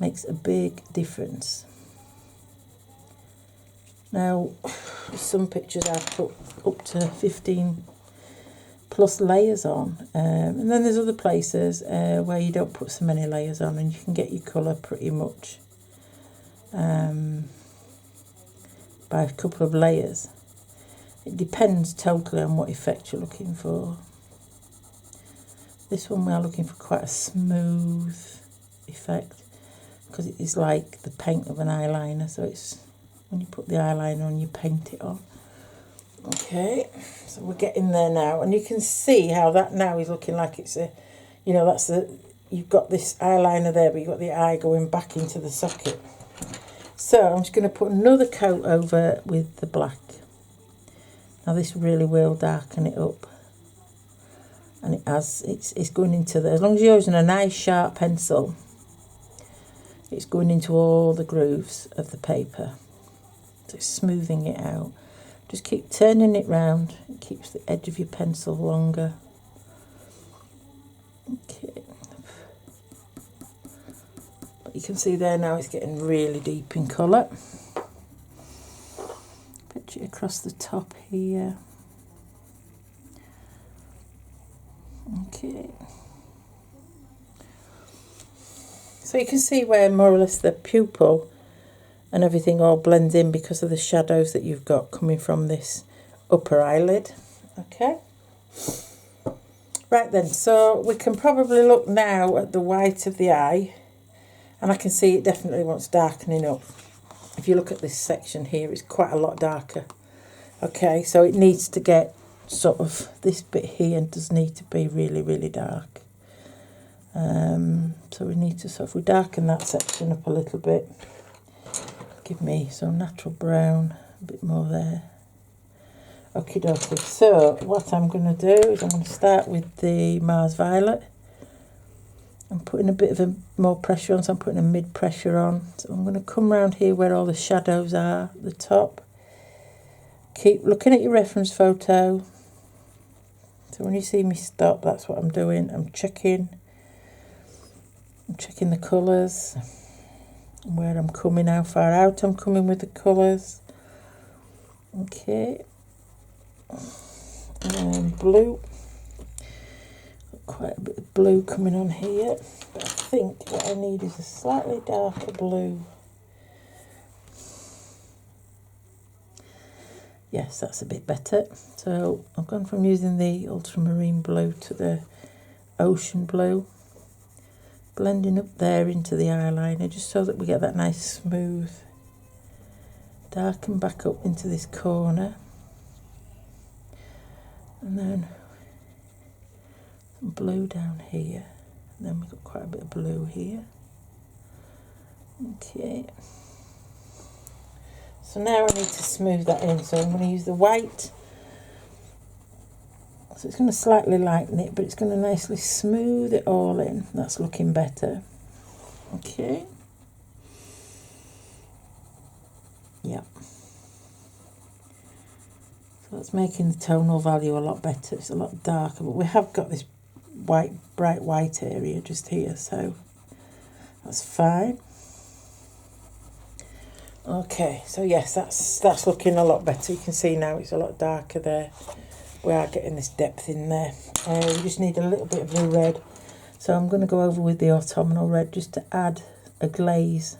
makes a big difference. Now, some pictures I've put up to 15 plus layers on, and then there's other places where you don't put so many layers on, and you can get your colour pretty much by a couple of layers. It depends totally on what effect you're looking for. This one we are looking for quite a smooth effect, because it is like the paint of an eyeliner, so it's when you put the eyeliner on, you paint it on. Okay, so we're getting there now, and you can see how that now is looking like it's a, you know, that's the, you've got this eyeliner there, but you've got the eye going back into the socket. So I'm just going to put another coat over with the black. Now this really will darken it up, and it's going into the, as long as you're using a nice sharp pencil, it's going into all the grooves of the paper. So it's smoothing it out. Just keep turning it round. It keeps the edge of your pencil longer. Okay. But you can see there now it's getting really deep in colour. Pitch it across the top here. Okay. So you can see where more or less the pupil and everything all blends in because of the shadows that you've got coming from this upper eyelid. Okay. Right then, so we can probably look now at the white of the eye, and I can see it definitely wants darkening up. If you look at this section here, it's quite a lot darker. Okay, so it needs to get sort of, this bit here does need to be really, really dark. So we need to sort of, we darken that section up a little bit. Give me some natural brown, a bit more there. Okie dokie. So what I'm going to do is I'm going to start with the Mars Violet. I'm putting a bit of more pressure on, so I'm putting a mid pressure on. So I'm going to come round here where all the shadows are at the top. Keep looking at your reference photo. So when you see me stop, that's what I'm doing. I'm checking the colours, where I'm coming, how far out I'm coming with the colours. Okay. And blue. Got quite a bit of blue coming on here, but I think what I need is a slightly darker blue. Yes, that's a bit better. So I've gone from using the ultramarine blue to the ocean blue, blending up there into the eyeliner just so that we get that nice smooth darken back up into this corner, and then some blue down here, and then we've got quite a bit of blue here. Okay, so now I need to smooth that in, so I'm going to use the white. So it's going to slightly lighten it, but it's going to nicely smooth it all in. That's looking better. Okay. Yeah. So that's making the tonal value a lot better. It's a lot darker, but we have got this white, bright white area just here, so that's fine. Okay, so yes, that's looking a lot better. You can see now it's a lot darker there. We are getting this depth in there. We just need a little bit of the red. So I'm going to go over with the autumnal red just to add a glaze.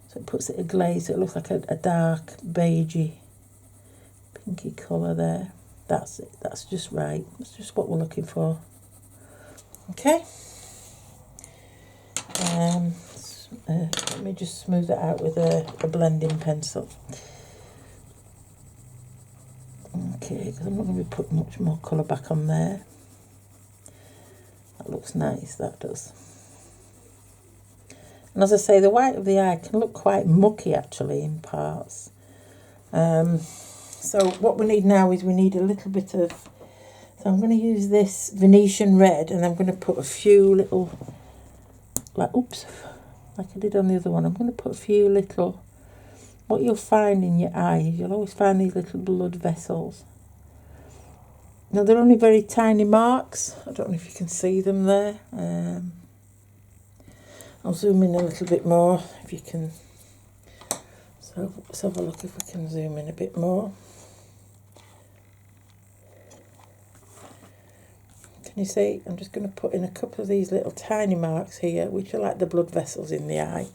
So it puts it a glaze, so it looks like a dark beigey, pinky colour there. That's it. That's just right. That's just what we're looking for. Okay. Let me just smooth it out with a blending pencil. Okay, because I'm not going to be putting much more colour back on there. That looks nice, that does. And as I say, the white of the eye can look quite mucky actually in parts. So what we need now is we need a little bit of, so I'm going to use this Venetian red, and I'm going to put a few little, like I did on the other one, I'm going to put a few little, what you'll find in your eye, you'll always find these little blood vessels. Now they're only very tiny marks. I don't know if you can see them there. I'll zoom in a little bit more if you can. So let's have a look if we can zoom in a bit more. Can you see? I'm just going to put in a couple of these little tiny marks here, which are like the blood vessels in the eye.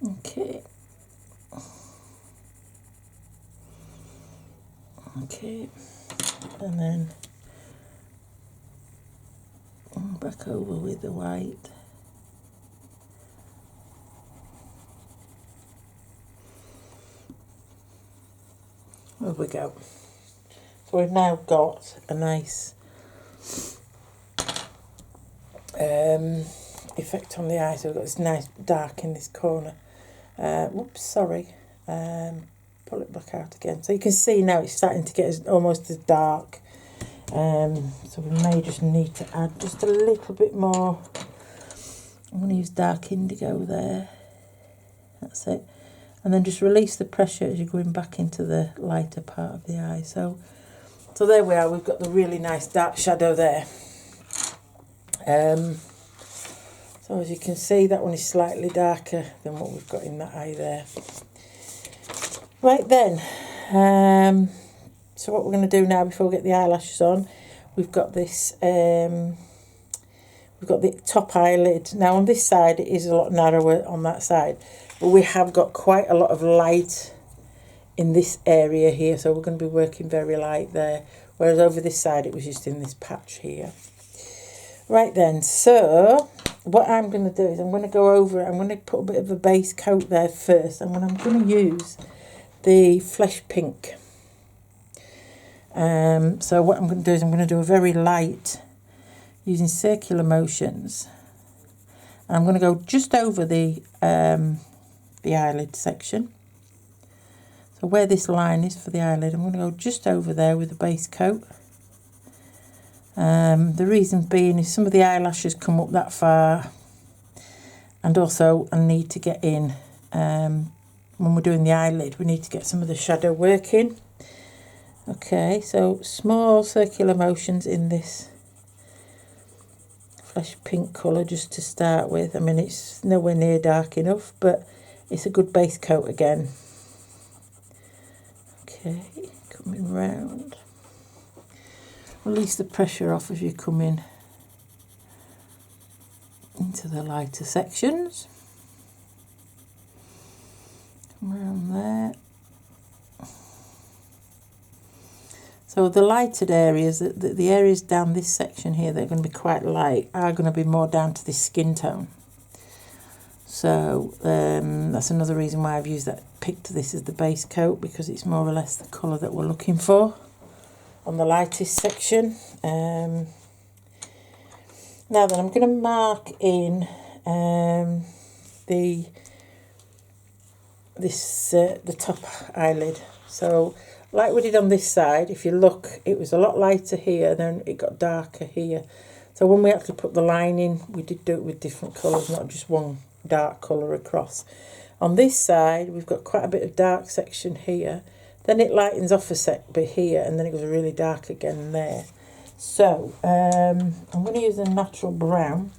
Okay. Okay, and then back over with the white. There we go. So we've now got a nice effect on the eye. So we've got this nice dark in this corner. Whoops, sorry. Pull it back out again. So you can see now it's starting to get almost as dark. So we may just need to add just a little bit more. I'm going to use dark indigo there. That's it. And then just release the pressure as you're going back into the lighter part of the eye. So there we are. We've got the really nice dark shadow there. So as you can see, that one is slightly darker than what we've got in that eye there. Right then, so what we're going to do now before we get the eyelashes on, we've got this, we've got the top eyelid. Now on this side it is a lot narrower on that side, but we have got quite a lot of light in this area here, so we're going to be working very light there, whereas over this side it was just in this patch here. Right then, so what I'm going to do is I'm going to go over, I'm going to put a bit of a base coat there first, and then I'm going to use the Flesh Pink. So what I'm going to do is I'm going to do a very light, using circular motions, and I'm going to go just over the eyelid section. So where this line is for the eyelid, I'm going to go just over there with the base coat. The reason being is some of the eyelashes come up that far, and also I need to get in, when we're doing the eyelid, we need to get some of the shadow work in. Okay, so small circular motions in this Flesh Pink colour just to start with. I mean, it's nowhere near dark enough, but it's a good base coat again. Okay, coming round. Release the pressure off as you come in into the lighter sections. Come around there. So the lighted areas, the areas down this section here that are going to be quite light, are going to be more down to this skin tone. So that's another reason why I've picked this as the base coat, because it's more or less the colour that we're looking for on the lightest section. Now then, I'm going to mark in the top eyelid. So like we did on this side, if you look, it was a lot lighter here, then it got darker here. So when we actually put the line in, we did do it with different colours, not just one dark colour across. On this side, we've got quite a bit of dark section here. Then it lightens off a sec bit here, and then it goes really dark again there. So I'm going to use a natural brown,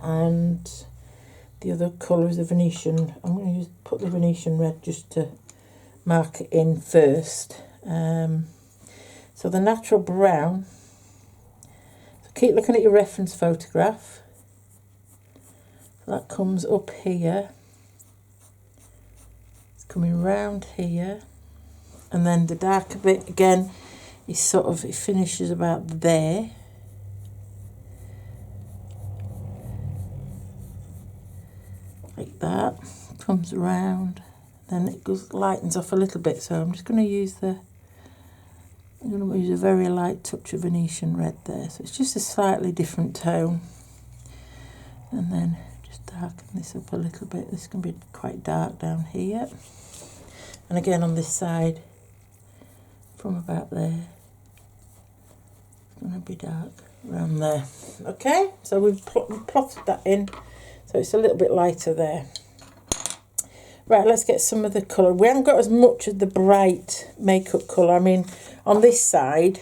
and the other colour is a Venetian. I'm going to put the Venetian red just to mark it in first. So the natural brown. So keep looking at your reference photograph. So that comes up here. It's coming round here. And then the darker bit again is sort of, it finishes about there. Like that. Comes around. Then it lightens off a little bit. So I'm just going to use a very light touch of Venetian red there. So it's just a slightly different tone. And then just darken this up a little bit. This can be quite dark down here. And again on this side, from about there, it's going to be dark around there. Okay, so we've plotted that in, so it's a little bit lighter there. Right, let's get some of the colour. We haven't got as much of the bright makeup colour. I mean, on this side,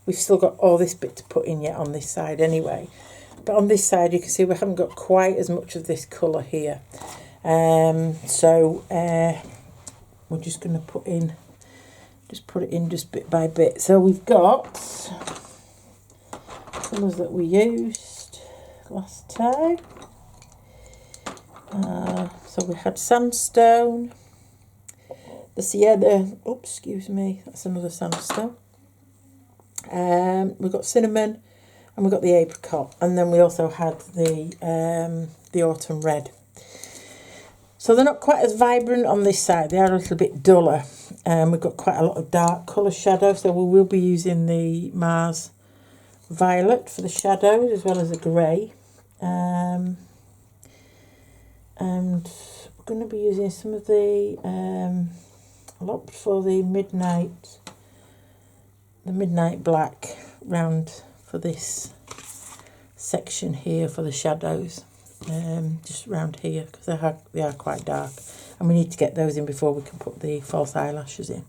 we've still got all this bit to put in yet on this side anyway. But on this side, you can see we haven't got quite as much of this colour here. So we're just going to put it in just bit by bit. So we've got colours that we used last time. So we had sandstone, the sienna, oops, excuse me, that's another sandstone. We've got cinnamon, and we've got the apricot, and then we also had the autumn red. So they're not quite as vibrant on this side, they are a little bit duller. We've got quite a lot of dark colour shadow, so we will be using the Mars Violet for the shadows, as well as a grey. And we're going to be using some of the, a lot for the midnight black round for this section here for the shadows. Just around here, because they are quite dark, and we need to get those in before we can put the false eyelashes in.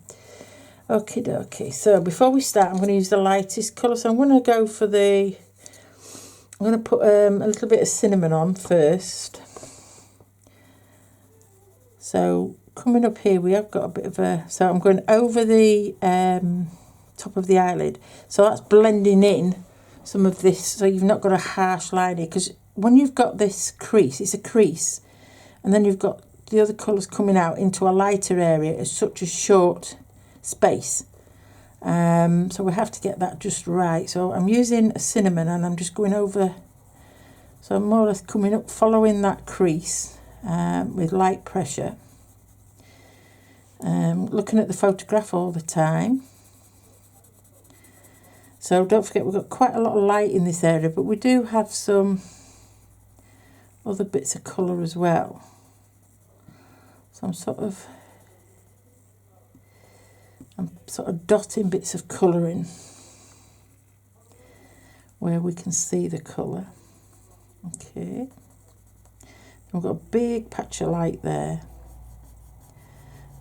Okie dokie. So before we start, I'm going to use the lightest colour. So I'm going to go for the I'm going to put a little bit of cinnamon on first. So coming up here, we have got a bit of a... So I'm going over the top of the eyelid. So that's blending in some of this, so you've not got a harsh line here. Because when you've got this crease, it's a crease. And then you've got the other colours coming out into a lighter area. It's such a short space. So we have to get that just right. So I'm using a cinnamon and I'm just going over, so I'm more or less coming up, following that crease with light pressure. Looking at the photograph all the time. So don't forget, we've got quite a lot of light in this area, but we do have some other bits of colour as well. So I'm sort of dotting bits of colour in where we can see the colour. Okay. We've got a big patch of light there.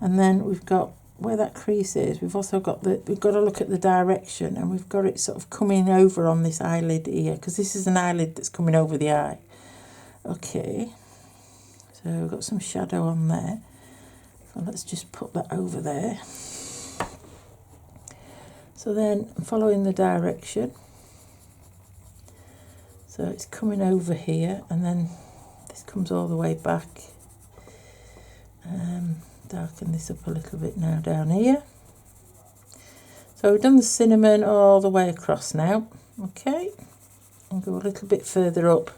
And then we've got where that crease is, we've also got we've got to look at the direction, and we've got it sort of coming over on this eyelid here, because this is an eyelid that's coming over the eye. Okay. So we've got some shadow on there. So let's just put that over there. So then I'm following the direction. So it's coming over here, and then this comes all the way back. Darken this up a little bit now down here. So we've done the cinnamon all the way across now. Okay. And go a little bit further up.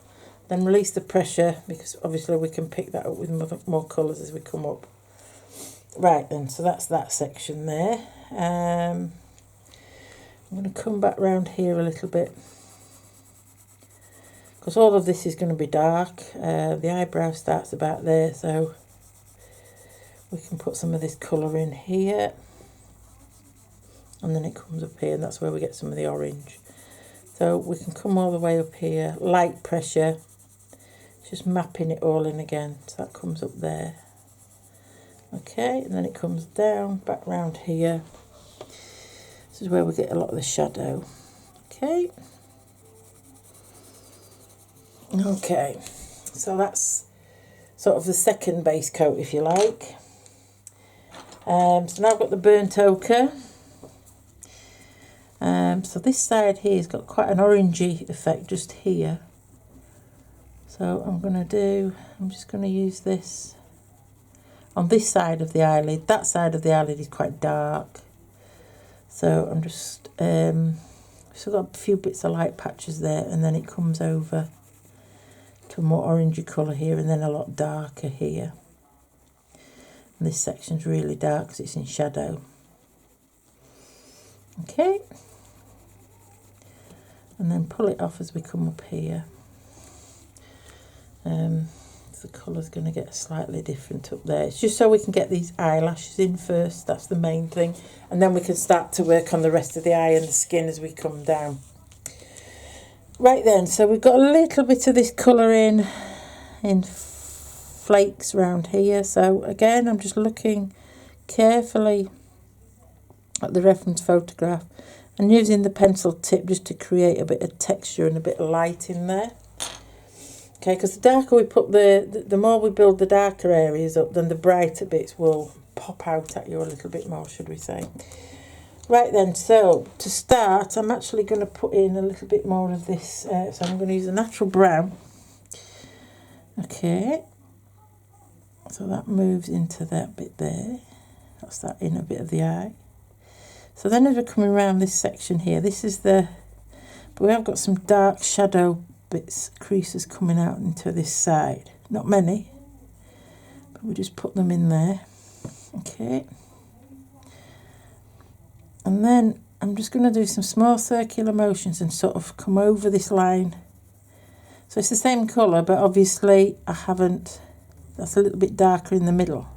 Then release the pressure, because obviously we can pick that up with more colours as we come up. Right then, so that's that section there. I'm going to come back round here a little bit, because all of this is going to be dark. The eyebrow starts about there, so we can put some of this colour in here, and then it comes up here, and that's where we get some of the orange. So we can come all the way up here, light pressure, just mapping it all in again. So that comes up there. Okay, and then it comes down, back round here. This is where we get a lot of the shadow. Okay. Okay, so that's sort of the second base coat, if you like. So now I've got the burnt ochre. So this side here has got quite an orangey effect just here. So I'm just going to use this on this side of the eyelid. That side of the eyelid is quite dark. So I'm just, so got a few bits of light patches there, and then it comes over to a more orangey colour here, and then a lot darker here. And this section's really dark because it's in shadow. Okay. And then pull it off as we come up here. The colour's going to get slightly different up there. It's just so we can get these eyelashes in first. That's the main thing. And then we can start to work on the rest of the eye and the skin as we come down. Right then, so we've got a little bit of this colour in flakes around here. So again, I'm just looking carefully at the reference photograph and using the pencil tip just to create a bit of texture and a bit of light in there. Okay, because the darker we put the more we build the darker areas up, then the brighter bits will pop out at you a little bit more, should we say. Right then, so to start, I'm actually going to put in a little bit more of this. So I'm going to use a natural brown. Okay. So that moves into that bit there. That's that inner bit of the eye. So then as we're coming around this section here, this is but we have got some dark shadow bits, creases coming out into this side. Not many, but we just put them in there. Okay. And then I'm just going to do some small circular motions and sort of come over this line. So it's the same colour, but obviously that's a little bit darker in the middle.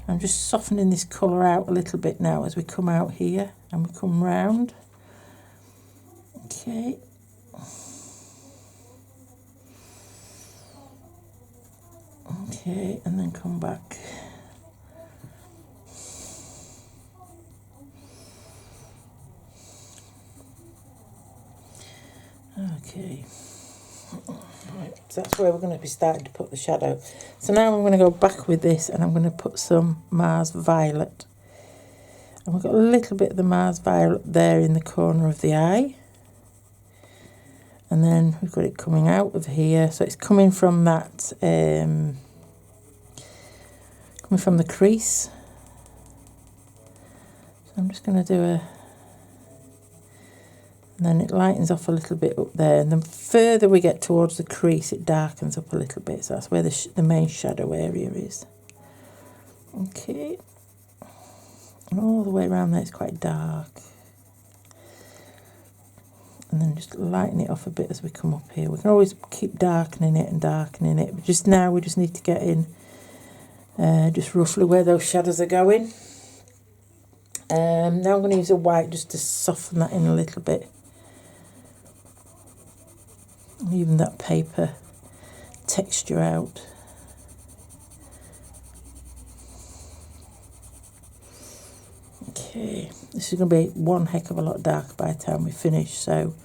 I'm just softening this colour out a little bit now as we come out here and we come round. Okay. Okay, and then come back. Okay. Right, so that's where we're going to be starting to put the shadow. So now I'm going to go back with this and I'm going to put some Mars Violet. And we've got a little bit of the Mars Violet there in the corner of the eye. And then we've got it coming out of here. So it's coming from that, coming from the crease. So I'm just going to do a, and then it lightens off a little bit up there. And the further we get towards the crease, it darkens up a little bit. So that's where the main shadow area is. Okay. And all the way around there it's quite dark. And then just lighten it off a bit as we come up here. We can always keep darkening it and darkening it. But just now we just need to get in just roughly where those shadows are going. Now I'm going to use a white just to soften that in a little bit. Even that paper texture out. Okay, this is going to be one heck of a lot darker by the time we finish, so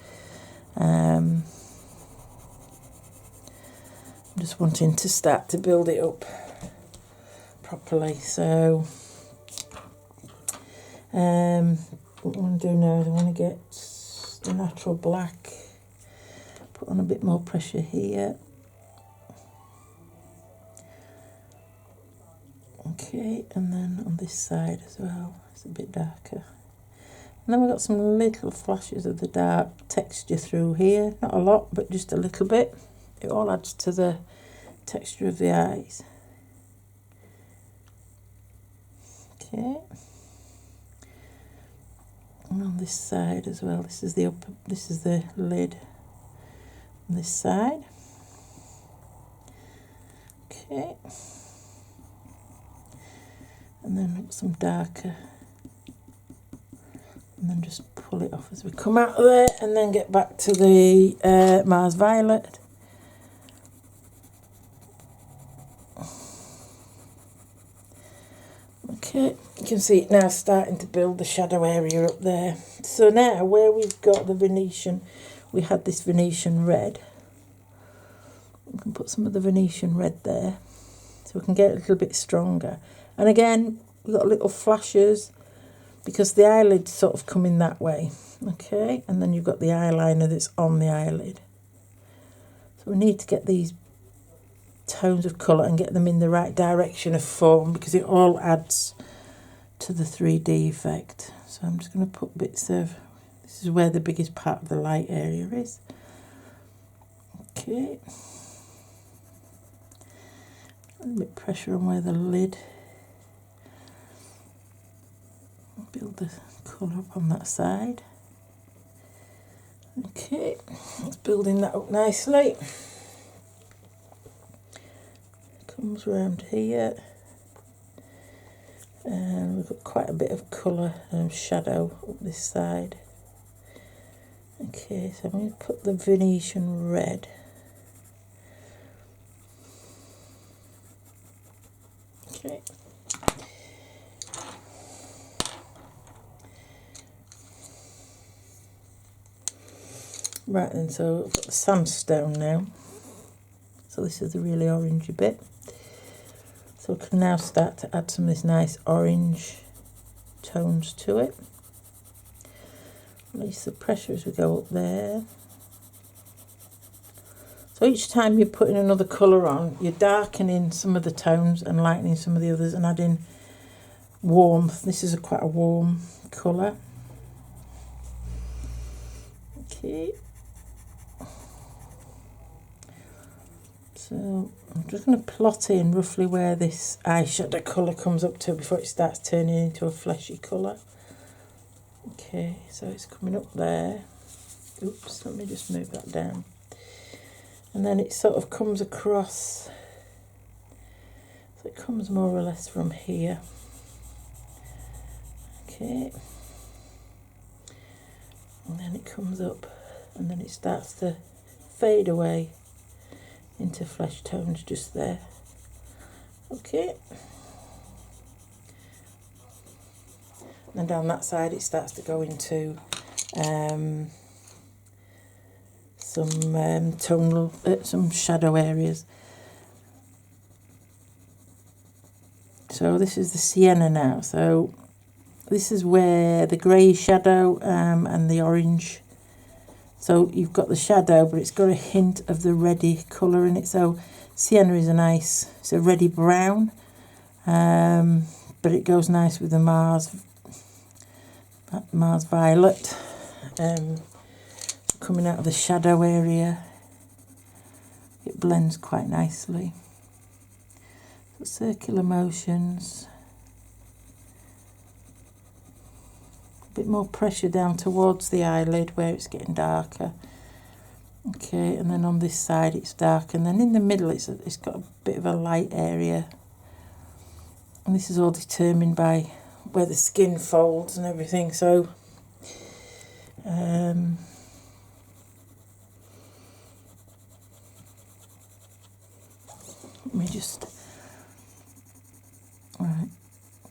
I'm just wanting to start to build it up properly. So what I want to do now is I want to get the natural black, put on a bit more pressure here. Okay, and then on this side as well, it's a bit darker. And then we've got some little flashes of the dark texture through here. Not a lot, but just a little bit. It all adds to the texture of the eyes. Okay. And on this side as well, this is the lid on this side. Okay. And then some darker, and then just pull it off as we come out of there, and then get back to the Mars Violet. Okay, you can see it now starting to build the shadow area up there. So now where we've got the Venetian, we had this Venetian red. We can put some of the Venetian red there, so we can get a little bit stronger. And again, we've got little flashes because the eyelid's sort of coming that way. Okay, and then you've got the eyeliner that's on the eyelid. So we need to get these tones of colour and get them in the right direction of form because it all adds to the 3D effect. So I'm just going to put bits of, this is where the biggest part of the light area is. Okay. A little bit of pressure on where the lid. Build the colour up on that side. Okay, it's building that up nicely. Comes round here, and we've got quite a bit of colour and shadow up this side. Okay, so I'm going to put the Venetian red. Okay. Right then, so I've got the sandstone now. So this is the really orangey bit. So we can now start to add some of this nice orange tones to it. Release the pressure as we go up there. So each time you're putting another colour on, you're darkening some of the tones and lightening some of the others and adding warmth. This is quite a warm colour. Okay. So I'm just going to plot in roughly where this eyeshadow colour comes up to before it starts turning into a fleshy colour. Okay, so it's coming up there. Oops, let me just move that down. And then it sort of comes across, so it comes more or less from here. Okay. And then it comes up and then it starts to fade away into flesh tones just there. Okay. And then down that side it starts to go into some tonal, some shadow areas. So this is the sienna now. So this is where the grey shadow and the orange. So you've got the shadow, but it's got a hint of the reddy colour in it. So sienna is it's a reddy brown, but it goes nice with the Mars violet. Coming out of the shadow area, it blends quite nicely. So circular motions, a bit more pressure down towards the eyelid where it's getting darker. Okay, and then on this side it's dark, and then in the middle it's got a bit of a light area. And this is all determined by where the skin folds and everything. So let me just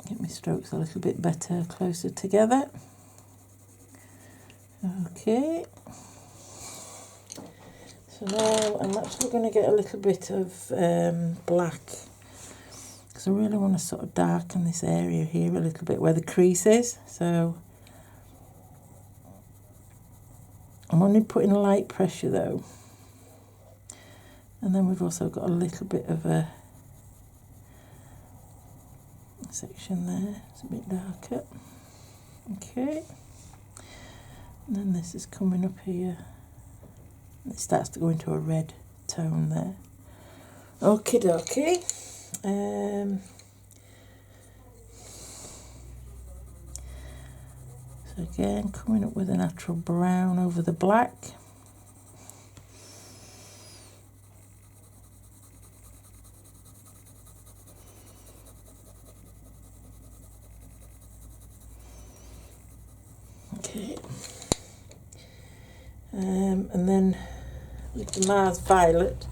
get my strokes a little bit better, closer together. Okay, so now I'm actually going to get a little bit of black, because I really want to sort of darken this area here a little bit where the crease is. So I'm only putting light pressure though. And then we've also got a little bit of a section there. It's a bit darker. Okay. And then this is coming up here. It starts to go into a red tone there. Okie dokie. So again, coming up with a natural brown over the black. Okay. And then with the Mars violet,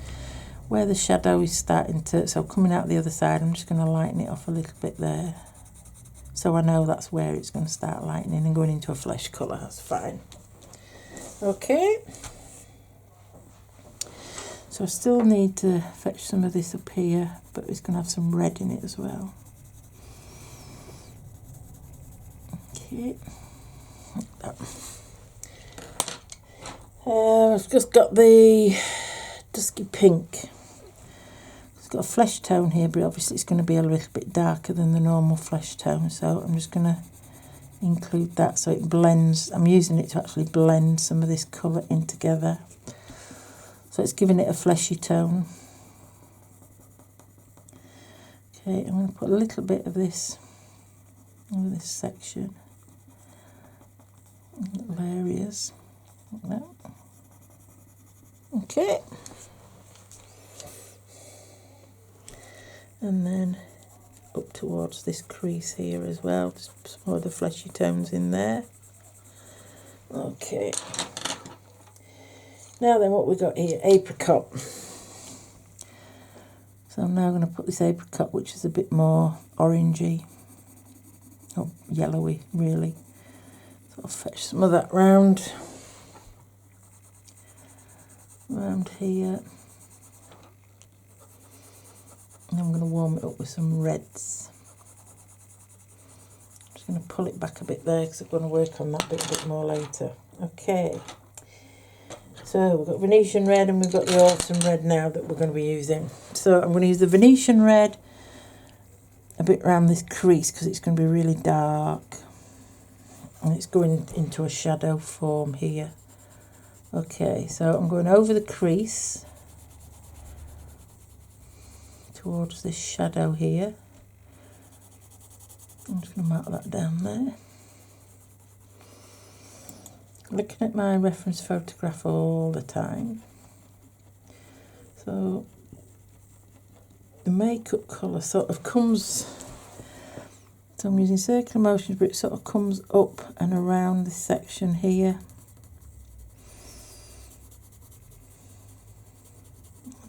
where the shadow is starting to, so coming out the other side, I'm just going to lighten it off a little bit there. So I know that's where it's going to start lightening and going into a flesh colour. That's fine. Okay. So I still need to fetch some of this up here, but it's going to have some red in it as well. Okay. I've just got the dusky pink. It's got a flesh tone here, but obviously it's going to be a little bit darker than the normal flesh tone, so I'm just going to include that so it blends. I'm using it to actually blend some of this colour in together, so it's giving it a fleshy tone. Okay, I'm going to put a little bit of this over this section, little areas like that. Okay, and then up towards this crease here as well, just some more of the fleshy tones in there. Okay, now then, what we got here, apricot. So I'm now going to put this apricot, which is a bit more orangey, or yellowy really. So I'll fetch some of that round here. And I'm going to warm it up with some reds. I'm just going to pull it back a bit there because I'm going to work on that bit a bit more later. Okay, so we've got Venetian red and we've got the autumn red now that we're going to be using. So I'm going to use the Venetian red a bit around this crease because it's going to be really dark and it's going into a shadow form here. Okay, so I'm going over the crease towards this shadow here. I'm just going to mark that down there. Looking at my reference photograph all the time. So the makeup colour sort of comes, so I'm using circular motions, but it sort of comes up and around this section here.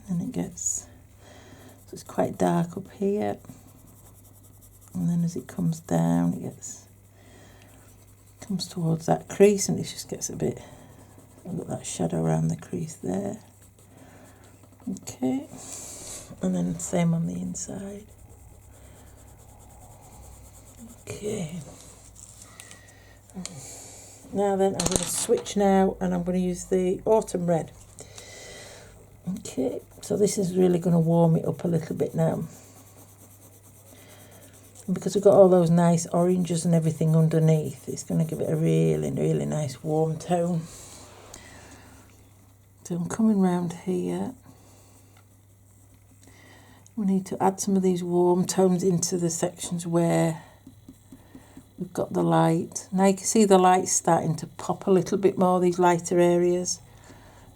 And it gets, so it's quite dark up here, and then as it comes down, comes towards that crease, and it just gets a bit I've got that shadow around the crease there. Okay, and then same on the inside. Okay. Now then, I'm going to switch now, and I'm going to use the Autumn Red. Okay, so this is really going to warm it up a little bit now. And because we've got all those nice oranges and everything underneath, it's going to give it a really, really nice warm tone. So I'm coming round here. We need to add some of these warm tones into the sections where we've got the light. Now you can see the light starting to pop a little bit more, these lighter areas.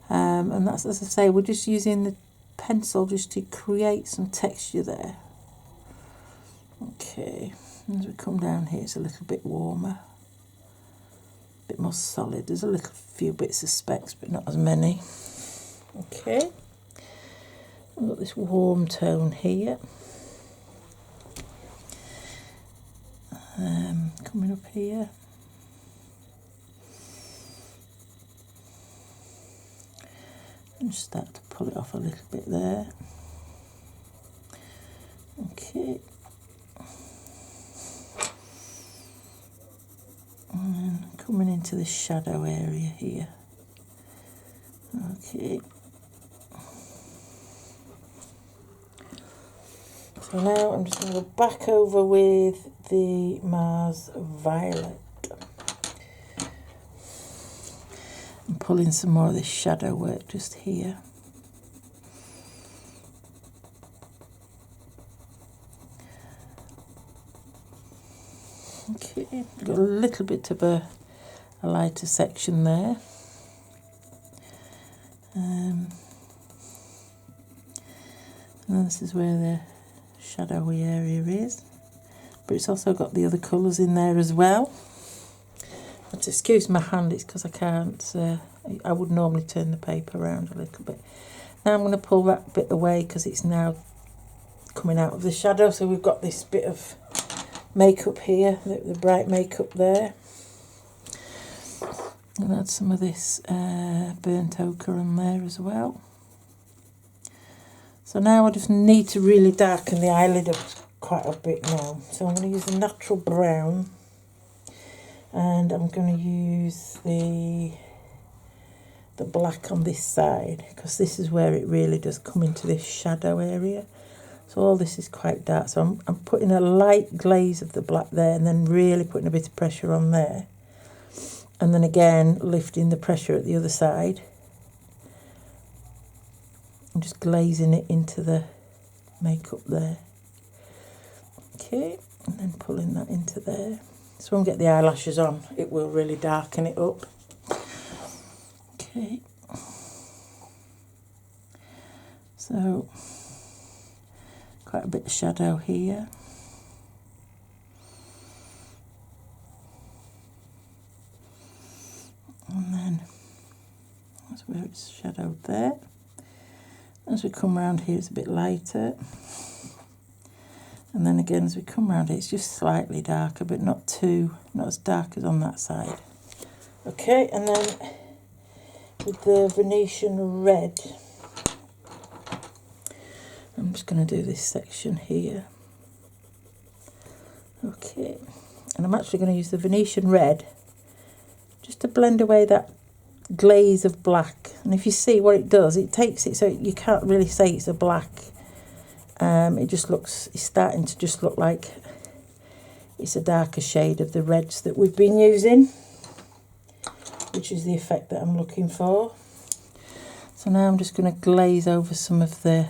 And that's, as I say, we're just using the pencil just to create some texture there. Okay, and as we come down here, it's a little bit warmer, a bit more solid. There's a little few bits of specks, but not as many. Okay, I've got this warm tone here. Coming up here. And just start to pull it off a little bit there. Okay. And then coming into the shadow area here. Okay. So now I'm just going to go back over with the Mars Violet. I'm pulling some more of this shadow work just here. Okay, got a little bit of a lighter section there. And this is where the shadowy area is. But it's also got the other colours in there as well. But excuse my hand, it's because I can't, I would normally turn the paper around a little bit. Now I'm going to pull that bit away because it's now coming out of the shadow. So we've got this bit of makeup here, the bright makeup there. And add some of this burnt ochre on there as well. So now I just need to really darken the eyelid up quite a bit now. So I'm going to use the natural brown. And I'm going to use the black on this side, because this is where it really does come into this shadow area. So all this is quite dark. So I'm putting a light glaze of the black there, and then really putting a bit of pressure on there. And then again, lifting the pressure at the other side. I'm just glazing it into the makeup there. Okay, and then pulling that into there. So when we get the eyelashes on, it will really darken it up. Okay. So, quite a bit of shadow here. And then, that's where it's shadowed there. As we come around here, it's a bit lighter. And then again, as we come around it, it's just slightly darker, but not as dark as on that side. Okay, and then with the Venetian red, I'm just going to do this section here. Okay, and I'm actually going to use the Venetian red just to blend away that glaze of black. And if you see what it does, it takes it so you can't really say it's a black. It just looks, it's starting to just look like it's a darker shade of the reds that we've been using, which is the effect that I'm looking for. So now I'm just going to glaze over some of the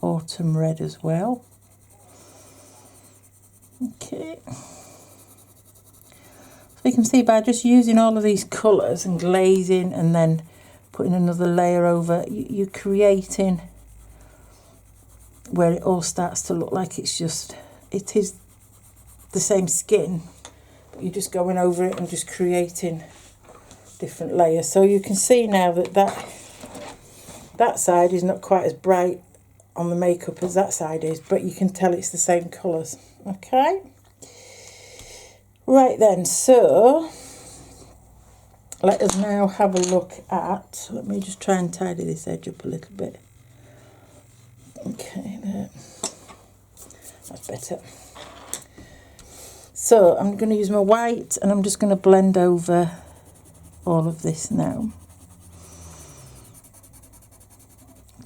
autumn red as well. Okay. So you can see by just using all of these colours and glazing and then putting another layer over, you're creating where it all starts to look like it is the same skin, but you're just going over it and just creating different layers. So you can see now that side is not quite as bright on the makeup as that side is, but you can tell it's the same colours. Okay, right then, so let us now have a look at, let me just try and tidy this edge up a little bit. Okay, there. That's better. So I'm going to use my white and I'm just going to blend over all of this now.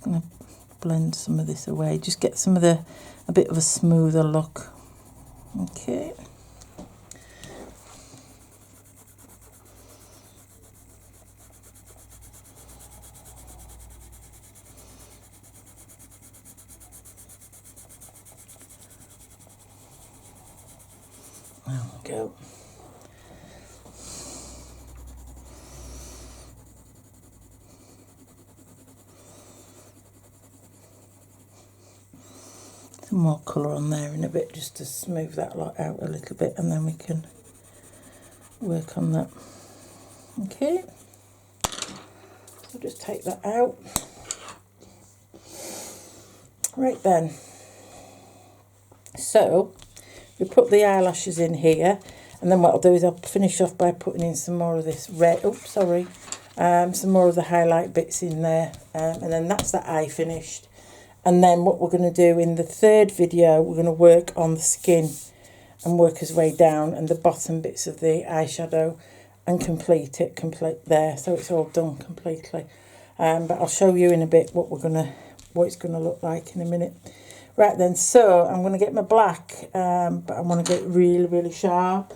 I'm going to blend some of this away, just get some of a bit of a smoother look. Okay. There we go. Some more colour on there in a bit just to smooth that lot out a little bit, and then we can work on that. Okay, so just take that out. Right then, so we put the eyelashes in here, and then what I'll do is I'll finish off by putting in some more of this red, some more of the highlight bits in there, and then that's the eye finished. And then what we're going to do in the third video, we're going to work on the skin and work his way down and the bottom bits of the eyeshadow and complete there, so it's all done completely. But I'll show you in a bit what it's going to look like in a minute. Right then, so I'm going to get my black, but I want to get really, really sharp.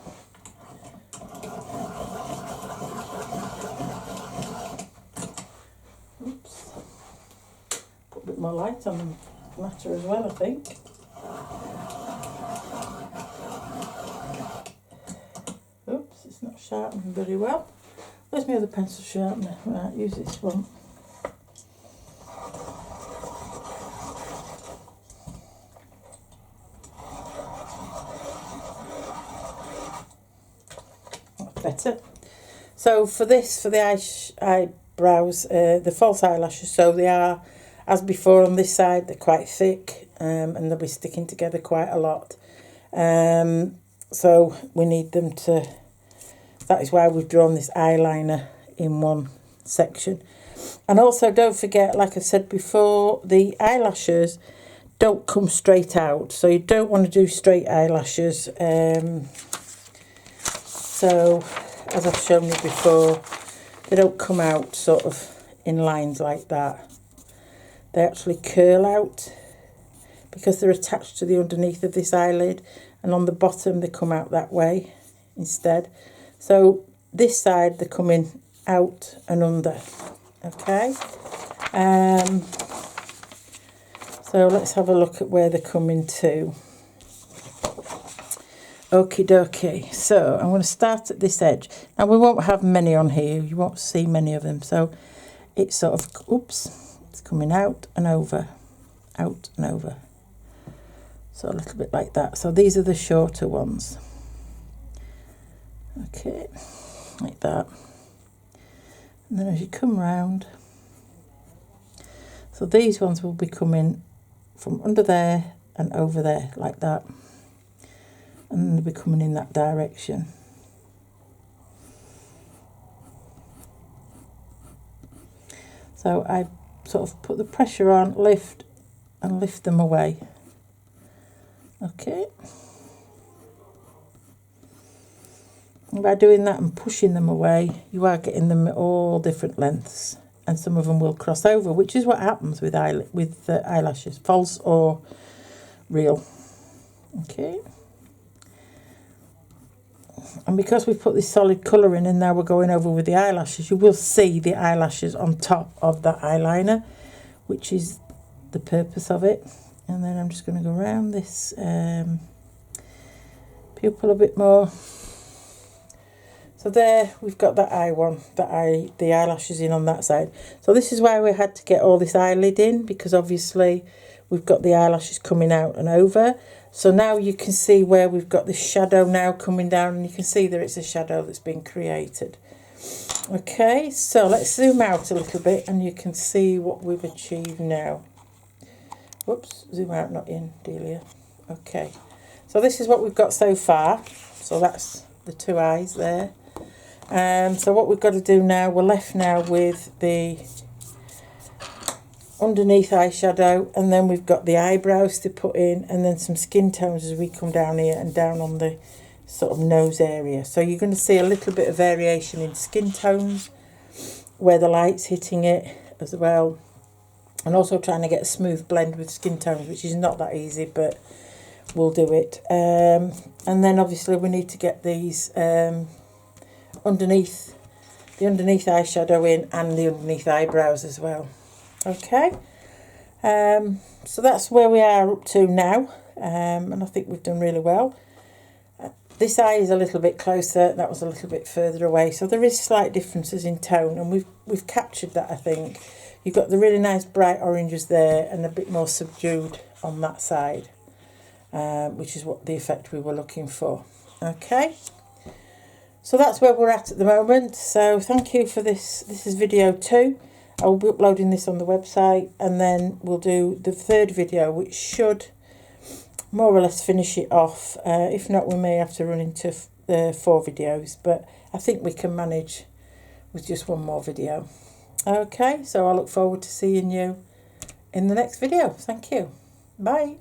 Oops. Put a bit more light on the matter as well, I think. Oops, it's not sharpening very well. Where's my other pencil sharpener? Right, use this one. Better. So for this, for the eyebrows, the false eyelashes, so they are, as before on this side, they're quite thick, and they'll be sticking together quite a lot. So we need them to, that is why we've drawn this eyeliner in one section. And also don't forget, like I said before, the eyelashes don't come straight out, so you don't want to do straight eyelashes. So, as I've shown you before, they don't come out sort of in lines like that. They actually curl out because they're attached to the underneath of this eyelid, and on the bottom they come out that way instead. So this side they're coming out and under, okay? So let's have a look at where they're coming to. Okie dokie, so I'm going to start at this edge. Now we won't have many on here, you won't see many of them, so it's sort of, oops, it's coming out and over, out and over. So a little bit like that. So these are the shorter ones. Okay, like that. And then as you come round, so these ones will be coming from under there and over there, like that. And they'll be coming in that direction. So I sort of put the pressure on, lift, and lift them away. Okay. And by doing that and pushing them away, you are getting them at all different lengths, and some of them will cross over, which is what happens with eyelashes, false or real. Okay. And because we've put this solid colour in and now we're going over with the eyelashes, you will see the eyelashes on top of that eyeliner, which is the purpose of it. And then I'm just going to go around this pupil a bit more. So there we've got that eye one, the eyelashes in on that side. So this is why we had to get all this eyelid in, because obviously we've got the eyelashes coming out and over. So now you can see where we've got this shadow now coming down, and you can see there it's a shadow that's been created. Okay, so let's zoom out a little bit and you can see what we've achieved now. Whoops, zoom out, not in, Delia. Okay, so this is what we've got so far. So that's the two eyes there. So what we've got to do now, we're left now with the underneath eyeshadow, and then we've got the eyebrows to put in, and then some skin tones as we come down here and down on the sort of nose area. So you're going to see a little bit of variation in skin tones where the light's hitting it as well, and also trying to get a smooth blend with skin tones, which is not that easy, but we'll do it. And then obviously we need to get these underneath eyeshadow in, and the underneath eyebrows as well. Okay, so that's where we are up to now, and I think we've done really well. This eye is a little bit closer, that was a little bit further away, so there is slight differences in tone, and we've captured that, I think. You've got the really nice bright oranges there and a bit more subdued on that side, which is what the effect we were looking for. Okay, so that's where we're at the moment. So thank you for this. This is video 2. I will be uploading this on the website, and then we'll do the 3rd video, which should more or less finish it off. If not, we may have to run into 4 videos, but I think we can manage with just 1 more video. Okay, so I look forward to seeing you in the next video. Thank you. Bye.